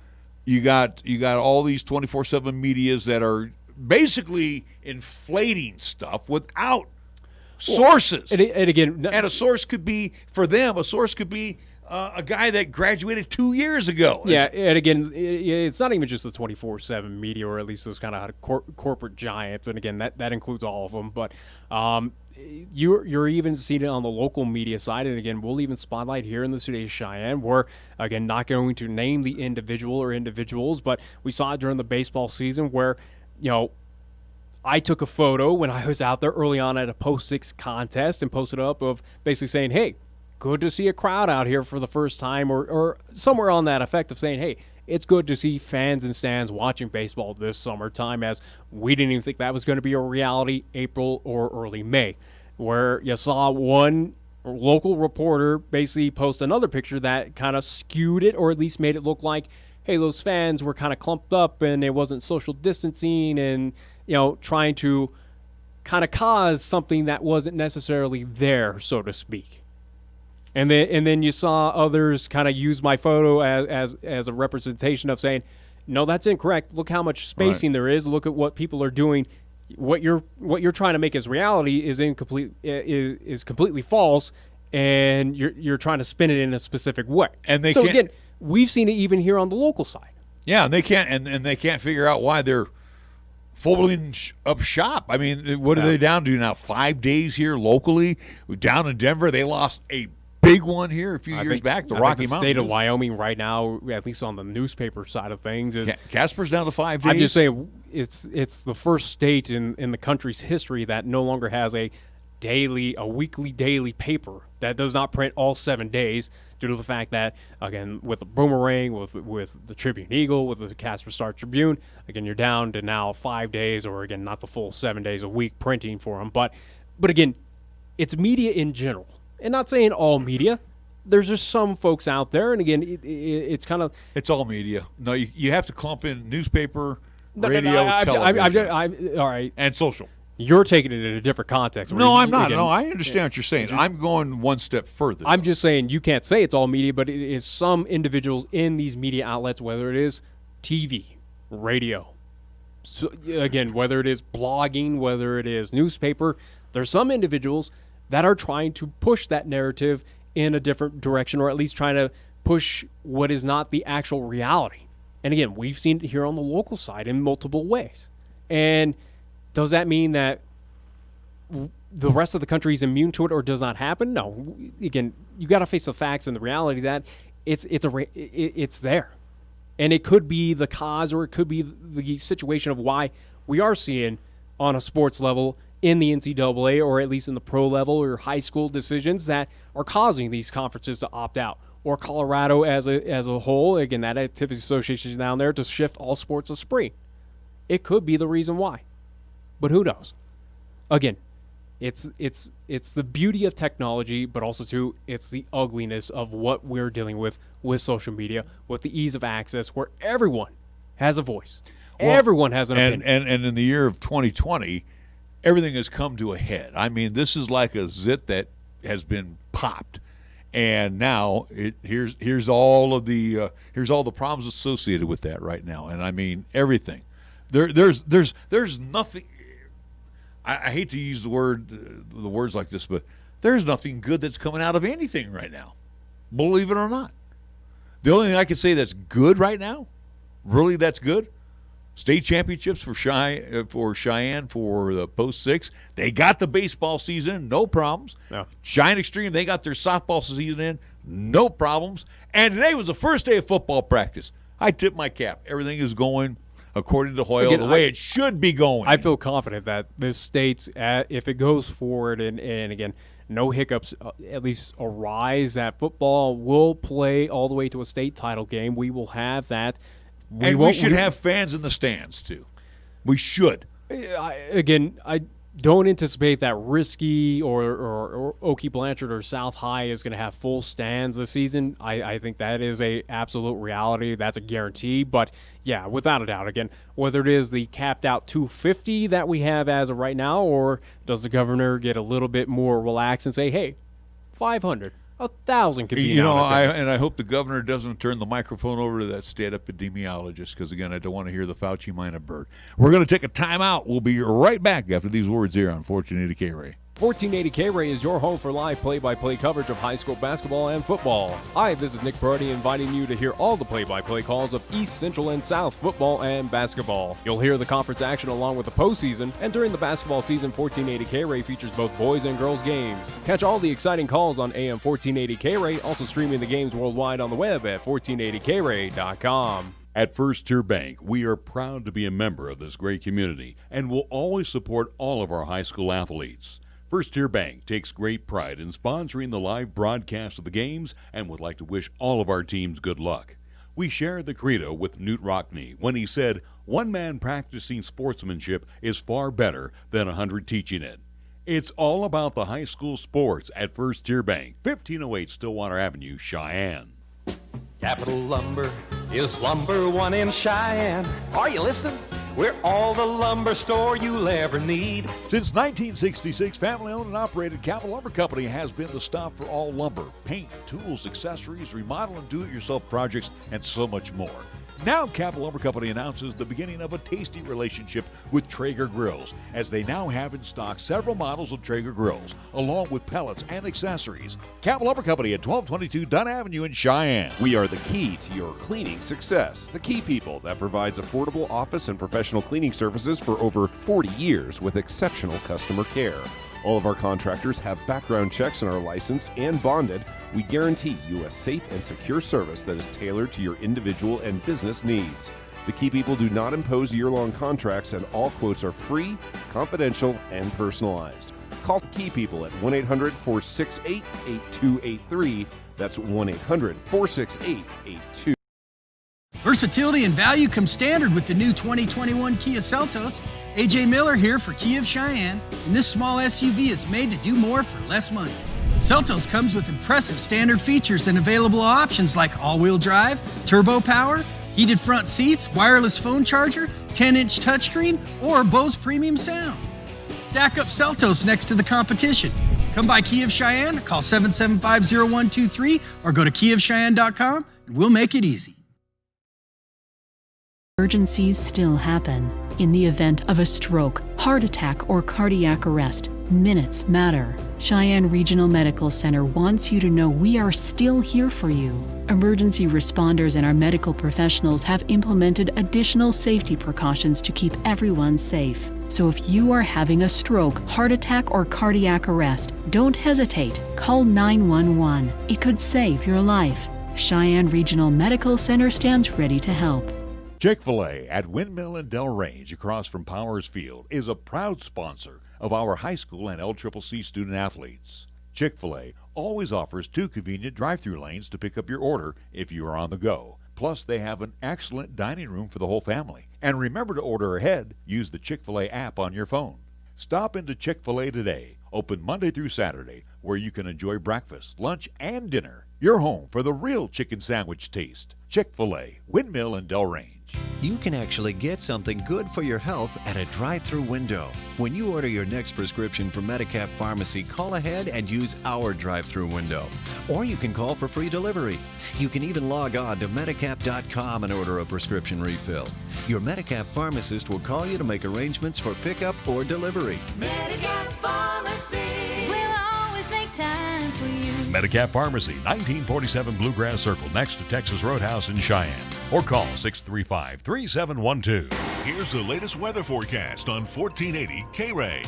you got all these 24/7 medias that are basically inflating stuff without sources. And again, and a source could be, for them, a source could be a guy that graduated 2 years ago. Yeah, and again, it's not even just the 24/7 media, or at least those kind of corporate giants. And again, that includes all of them. But you're even seeing it on the local media side. And again, we'll even spotlight here in the city of Cheyenne. We're, again, not going to name the individual or individuals, but we saw it during the baseball season where, I took a photo when I was out there early on at a post-6 contest and posted up of basically saying, hey, good to see a crowd out here for the first time, or somewhere on that effect of saying, hey, it's good to see fans and stands watching baseball this summertime, as we didn't even think that was going to be a reality April or early May, where you saw one local reporter basically post another picture that kind of skewed it, or at least made it look like, hey, those fans were kind of clumped up and it wasn't social distancing and, trying to kind of cause something that wasn't necessarily there, so to speak. And then you saw others kind of use my photo as a representation of saying, no, that's incorrect. Look how much spacing there is. Look at what people are doing. What you're trying to make as reality is completely false, and you're trying to spin it in a specific way. And again, we've seen it even here on the local side. Yeah, and they can't figure out why they're folding up shop. I mean, what are they down to now? 5 days here locally, down in Denver. They lost a big one here a few years back, the Rocky Mountains. The state of Wyoming right now, at least on the newspaper side of things, is Casper's down to 5 days. I'm just saying it's the first state in the country's history that no longer has a weekly daily paper that does not print all 7 days, due to the fact that, again, with the Boomerang, with the Tribune Eagle, with the Casper Star Tribune, again, you're down to now 5 days, or again, not the full 7 days a week printing for them. But again, it's media in general. And not saying all media. There's just some folks out there, and again, it's kind of... It's all media. No, you have to clump in newspaper, radio, television. All right. And social. You're taking it in a different context. No, I'm not. No, I understand what you're saying. I'm going one step further. I'm just saying you can't say it's all media, but it is some individuals in these media outlets, whether it is TV, radio, so, again, whether it is blogging, whether it is newspaper, there's some individuals that are trying to push that narrative in a different direction, or at least trying to push what is not the actual reality. And again, we've seen it here on the local side in multiple ways. And does that mean that the rest of the country is immune to it, or does not happen? No. Again, you got to face the facts and the reality that it's there. And it could be the cause, or it could be the situation of why we are seeing on a sports level in the NCAA, or at least in the pro level or high school, decisions that are causing these conferences to opt out, or Colorado as a whole, again, that activity association is down there to shift all sports to spring. It could be the reason why, but who knows? Again, it's the beauty of technology, but also too, it's the ugliness of what we're dealing with social media, with the ease of access, where everyone has a voice, everyone has an opinion. And in the year of 2020. Everything has come to a head. I mean, this is like a zit that has been popped, and now here's all the problems associated with that right now. And I mean, everything. There's nothing. I hate to use the words like this, but there's nothing good that's coming out of anything right now. Believe it or not, the only thing I can say that's good right now, really that's good. State championships for Cheyenne for the post-6. They got the baseball season, no problems. No. Cheyenne Extreme, they got their softball season in, no problems. And today was the first day of football practice. I tip my cap. Everything is going according to Hoyle, the way it should be going. I feel confident that this state, if it goes forward, and again, no hiccups at least arise, that football will play all the way to a state title game. We will have that. We should have fans in the stands, too. We should. I don't anticipate that Risky or Okie Blanchard or South High is going to have full stands this season. I think that is a absolute reality. That's a guarantee. But, yeah, without a doubt, again, whether it is the capped out 250 that we have as of right now, or does the governor get a little bit more relaxed and say, hey, 500, 1,000 could be I hope the governor doesn't turn the microphone over to that state epidemiologist because, again, I don't want to hear the Fauci minor bird. We're going to take a timeout. We'll be right back after these words here on 1480 KRAE. 1480 KRAE is your home for live play-by-play coverage of high school basketball and football. Hi, this is Nick Brody inviting you to hear all the play-by-play calls of East, Central, and South football and basketball. You'll hear the conference action along with the postseason, and during the basketball season, 1480 KRAE features both boys and girls games. Catch all the exciting calls on AM 1480 KRAE, also streaming the games worldwide on the web at 1480KRAE.com. At First Tier Bank, we are proud to be a member of this great community and will always support all of our high school athletes. First Tier Bank takes great pride in sponsoring the live broadcast of the games and would like to wish all of our teams good luck. We share the credo with Newt Rockney when he said, "One man practicing sportsmanship is far better than 100 teaching it." It's all about the high school sports at First Tier Bank, 1508 Stillwater Avenue, Cheyenne. Capital Lumber is number one in Cheyenne. Are you listening? We're all the lumber store you'll ever need. Since 1966, family-owned and operated Capital Lumber Company has been the stop for all lumber, paint, tools, accessories, remodel and do-it-yourself projects, and so much more. Now, Capital Lumber Company announces the beginning of a tasty relationship with Traeger grills, as they now have in stock several models of Traeger grills, along with pellets and accessories. Capital Lumber Company at 1222 Dunn Avenue in Cheyenne. We are the key to your cleaning success. The Key People that provides affordable office and professional cleaning services for over 40 years with exceptional customer care. All of our contractors have background checks and are licensed and bonded. We guarantee you a safe and secure service that is tailored to your individual and business needs. The Key People do not impose year-long contracts, and all quotes are free, confidential, and personalized. Call the Key People at 1-800-468-8283. That's 1-800-468-8283. Versatility and value come standard with the new 2021 Kia Seltos. AJ Miller here for Kia of Cheyenne, and this small SUV is made to do more for less money. Seltos comes with impressive standard features and available options like all-wheel drive, turbo power, heated front seats, wireless phone charger, 10-inch touchscreen, or Bose premium sound. Stack up Seltos next to the competition. Come by Kia of Cheyenne, call 775-0123, or go to KiaofCheyenne.com, and we'll make it easy. Emergencies still happen. In the event of a stroke, heart attack, or cardiac arrest, minutes matter. Cheyenne Regional Medical Center wants you to know we are still here for you. Emergency responders and our medical professionals have implemented additional safety precautions to keep everyone safe. So if you are having a stroke, heart attack, or cardiac arrest, don't hesitate. Call 911. It could save your life. Cheyenne Regional Medical Center stands ready to help. Chick-fil-A at Windmill and Del Range across from Powers Field is a proud sponsor of our high school and LCCC student athletes. Chick-fil-A always offers 2 convenient drive-through lanes to pick up your order if you are on the go. Plus, they have an excellent dining room for the whole family. And remember to order ahead. Use the Chick-fil-A app on your phone. Stop into Chick-fil-A today, open Monday through Saturday, where you can enjoy breakfast, lunch, and dinner. Your home for the real chicken sandwich taste. Chick-fil-A, Windmill and Del Range. You can actually get something good for your health at a drive-through window. When you order your next prescription from Medicap Pharmacy, call ahead and use our drive-through window. Or you can call for free delivery. You can even log on to Medicap.com and order a prescription refill. Your Medicap pharmacist will call you to make arrangements for pickup or delivery. Medicap Pharmacy will always make time for you. Medicap Pharmacy, 1947 Bluegrass Circle, next to Texas Roadhouse in Cheyenne. Or call 635-3712. Here's the latest weather forecast on 1480 KRAE.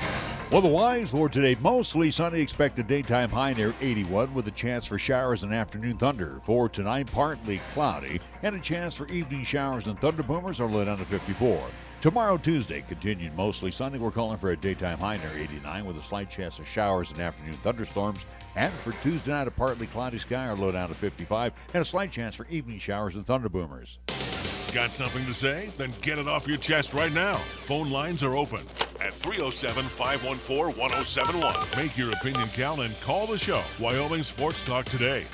Weather-wise for today, mostly sunny, expected daytime high near 81 with a chance for showers and afternoon thunder. For tonight, partly cloudy and a chance for evening showers and thunder boomers are low down to 54. Tomorrow, Tuesday, continued mostly sunny. We're calling for a daytime high near 89 with a slight chance of showers and afternoon thunderstorms. And for Tuesday night, a partly cloudy sky or low down to 55 and a slight chance for evening showers and thunder boomers. Got something to say? Then get it off your chest right now. Phone lines are open. at 307-514-1071. Make your opinion count and call the show. Wyoming Sports Talk today.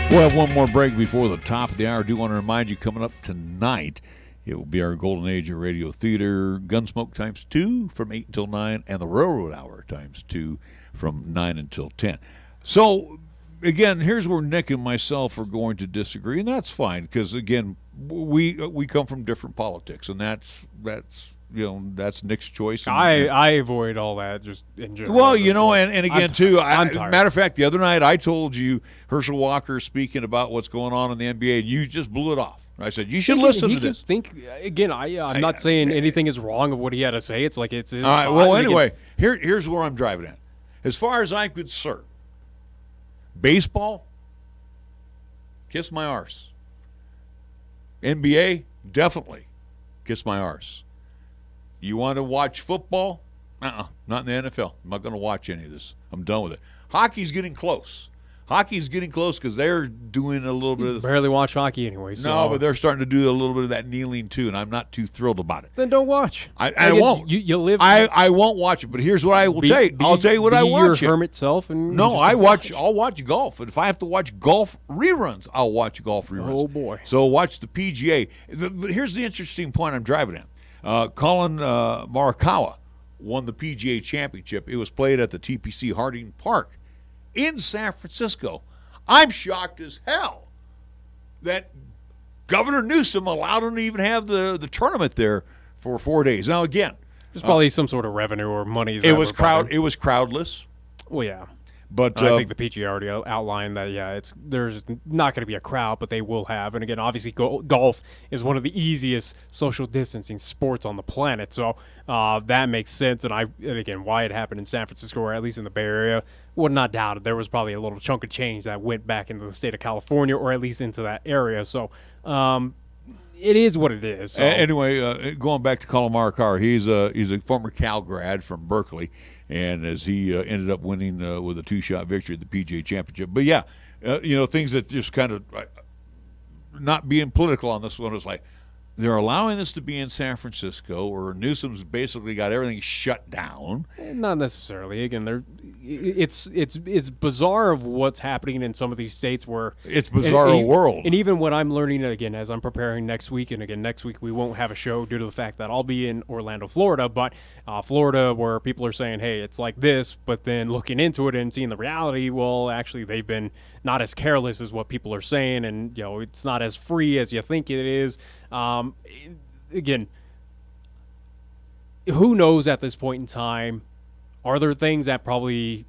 We'll have one more break before the top of the hour. I do want to remind you, coming up tonight, it will be our Golden Age of Radio Theater, Gunsmoke times 2 from 8 until 9, and the Railroad Hour times 2 from 9 until 10. So, again, here's where Nick and myself are going to disagree, and that's fine, because, again, we come from different politics, and that's Nick's choice. I avoid all that just in general. Well, and again, too, I'm tired. Matter of fact, the other night I told you Herschel Walker speaking about what's going on in the NBA, and you just blew it off. I said, you should listen to this. I'm not saying anything is wrong of what he had to say. It's like it's his all right, well, anyway, here's where I'm driving at. As far as I'm concerned, baseball, kiss my arse. NBA, definitely kiss my arse. You want to watch football? Not in the NFL. I'm not going to watch any of this. I'm done with it. Hockey's getting close. Hockey's getting close because they're doing a little bit of this. Barely watch hockey anyway. So. No, but they're starting to do a little bit of that kneeling too, and I'm not too thrilled about it. Then don't watch. I won't. You live. I won't watch it. But here's what I will tell you. I'll tell you what I watch. Your hermit self and no, I'll watch golf. And if I have to watch golf reruns, I'll watch golf reruns. Oh boy. So watch the PGA. But here's the interesting point I'm driving at. Colin Morikawa won the PGA Championship. It was played at the TPC Harding Park in San Francisco. I'm shocked as hell that Governor Newsom allowed him to even have the tournament there for 4 days. Now, again, there's probably some sort of revenue or money. It was crowdless. Well, yeah. But I think the PGA already outlined that, there's not going to be a crowd, but they will have. And again, obviously, golf is one of the easiest social distancing sports on the planet. So that makes sense. And again, why it happened in San Francisco, or at least in the Bay Area, would not doubt it. There was probably a little chunk of change that went back into the state of California, or at least into that area. So it is what it is. So. Anyway, going back to Colin Morikawa, he's a former Cal grad from Berkeley. And as he ended up winning with a 2-shot victory at the PGA Championship. But, yeah, things that just kind of not being political on this one is like they're allowing this to be in San Francisco, or Newsom's basically got everything shut down. Not necessarily. Again, it's bizarre of what's happening in some of these states where it's bizarre world. And even what I'm learning, again, as I'm preparing next week, and again, next week we won't have a show due to the fact that I'll be in Orlando, Florida, but Florida, where people are saying, hey, it's like this, but then looking into it and seeing the reality, well, actually they've been not as careless as what people are saying, and it's not as free as you think it is. Again, who knows at this point in time? Are there things that probably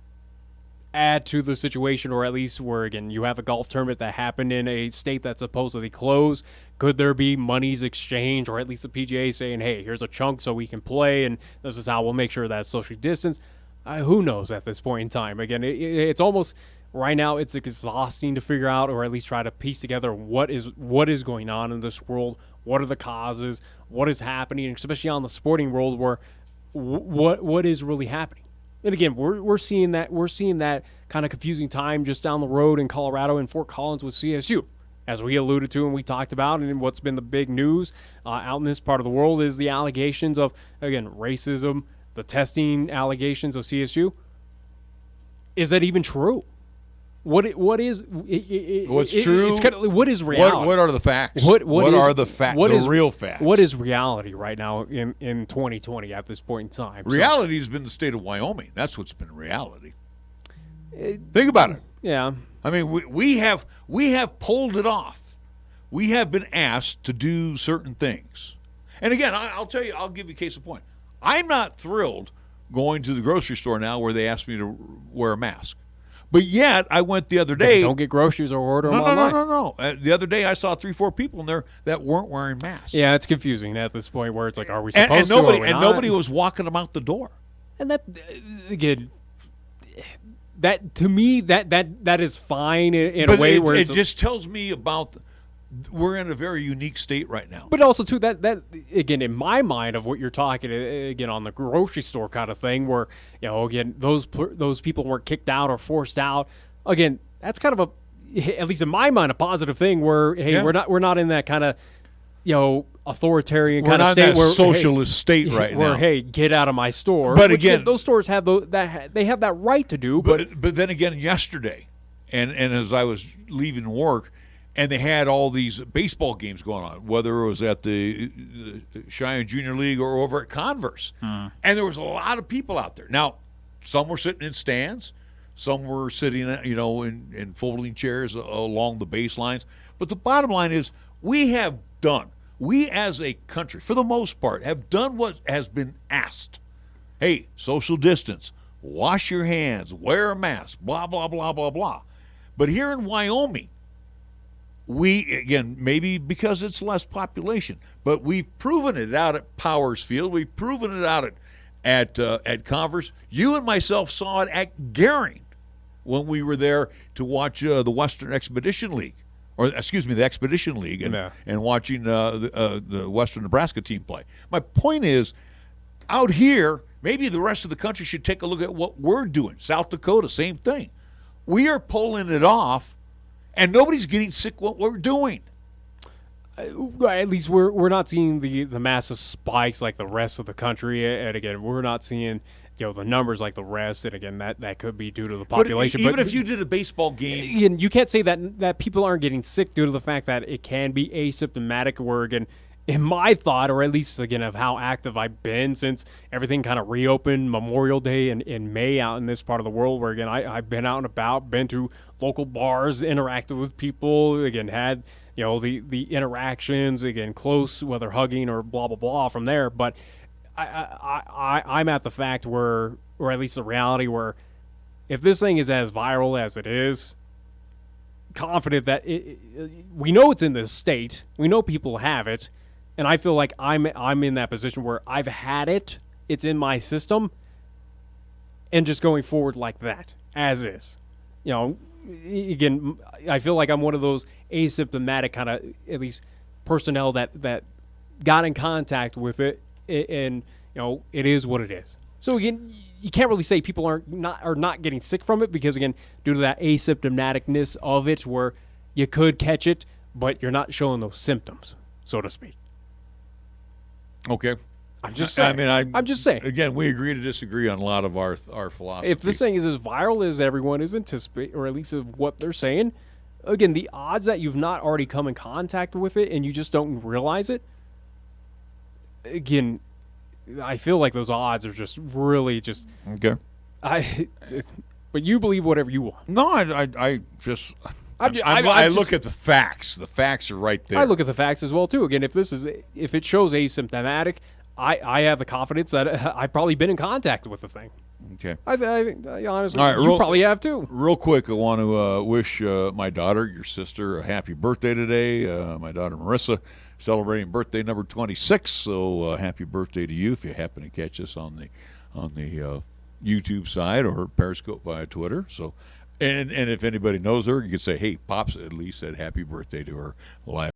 add to the situation, or at least where, again, you have a golf tournament that happened in a state that's supposedly closed? Could there be monies exchanged, or at least the PGA saying, hey, here's a chunk so we can play, and this is how we'll make sure that's social distance? Who knows at this point in time? Again, it's almost right now it's exhausting to figure out, or at least try to piece together what is going on in this world. What are the causes? What is happening, especially on the sporting world, where what is really happening? And again, we're seeing that kind of confusing time just down the road in Colorado and Fort Collins with CSU, as we alluded to and we talked about. And what's been the big news out in this part of the world is the allegations of, again, racism, the testing allegations of CSU. Is that even true? What is what's true? It's kind of, what is reality? What are the facts? What are the facts? The real facts? What is reality right now in 2020 at this point in time? Reality has been the state of Wyoming. That's what's been reality. Think about it. Yeah. I mean, we have pulled it off. We have been asked to do certain things. And again, I'll tell you, I'll give you a case in point. I'm not thrilled going to the grocery store now where they ask me to wear a mask. But yet, I went the other day. Don't get groceries or order them online. No. The other day, I saw 3-4 people in there that weren't wearing masks. Yeah, it's confusing at this point where it's like, are we supposed to? Or are we not? Nobody was walking them out the door. And that, again, that to me, that is fine in a way where it just tells me about we're in a very unique state right now. But also, too, that again, in my mind of what you're talking, again, on the grocery store kind of thing where, again, those people weren't kicked out or forced out. Again, that's kind of at least in my mind, a positive thing where, hey, we're not in that kind of, authoritarian kind of state where socialist state right now. Where, hey, get out of my store. But again, those stores have they have that right to do. But then again, yesterday, and as I was leaving work, and they had all these baseball games going on, whether it was at the Cheyenne Junior League or over at Converse. And there was a lot of people out there. Now, some were sitting in stands. Some were sitting, in folding chairs along the baselines. But the bottom line is we as a country, for the most part, have done what has been asked. Hey, social distance, wash your hands, wear a mask, blah, blah, blah, blah, blah. But here in Wyoming, again, maybe because it's less population, but we've proven it out at Powers Field. We've proven it out at Converse. You and myself saw it at Gering when we were there to watch the Western Expedition League, the Expedition League, and watching the Western Nebraska team play. My point is, out here, maybe the rest of the country should take a look at what we're doing. South Dakota, same thing. We are pulling it off. And nobody's getting sick what we're doing. At least we're not seeing the massive spikes like the rest of the country. And again, we're not seeing the numbers like the rest. And again, that could be due to the population. But even if you did a baseball game, you can't say that people aren't getting sick due to the fact that it can be asymptomatic. Where again, in my thought, or at least again of how active I've been since everything kind of reopened Memorial Day in May out in this part of the world, where again I've been out and about, been to local bars, interacted with people, again had the interactions, again close, whether hugging or blah blah blah from there. But I'm at the fact where, or at least the reality where, if this thing is as viral as it is, confident that we know it's in this state, we know people have it. And I feel like I'm in that position where I've had it, it's in my system, and just going forward like that, as is. Again, I feel like I'm one of those asymptomatic kind of, at least, personnel that got in contact with it, and it is what it is. So again, you can't really say people are not getting sick from it, because again, due to that asymptomaticness of it, where you could catch it, but you're not showing those symptoms, so to speak. Okay. I'm just saying. I'm just saying. Again, we agree to disagree on a lot of our philosophy. If this thing is as viral as everyone is anticipating, or at least of what they're saying, again, the odds that you've not already come in contact with it and you just don't realize it, again, I feel like those odds are just really just... Okay. But you believe whatever you want. No, I just... I look at the facts. The facts are right there. I look at the facts as well too. Again, if it shows asymptomatic, I have the confidence that I've probably been in contact with the thing. Okay. I honestly, you probably have too. Real quick, I want to wish my daughter, your sister, a happy birthday today. My daughter Marissa, celebrating birthday number 26. So happy birthday to you if you happen to catch us on the YouTube side or Periscope via Twitter. So. And if anybody knows her, you could say, hey, Pops at least said happy birthday to her live.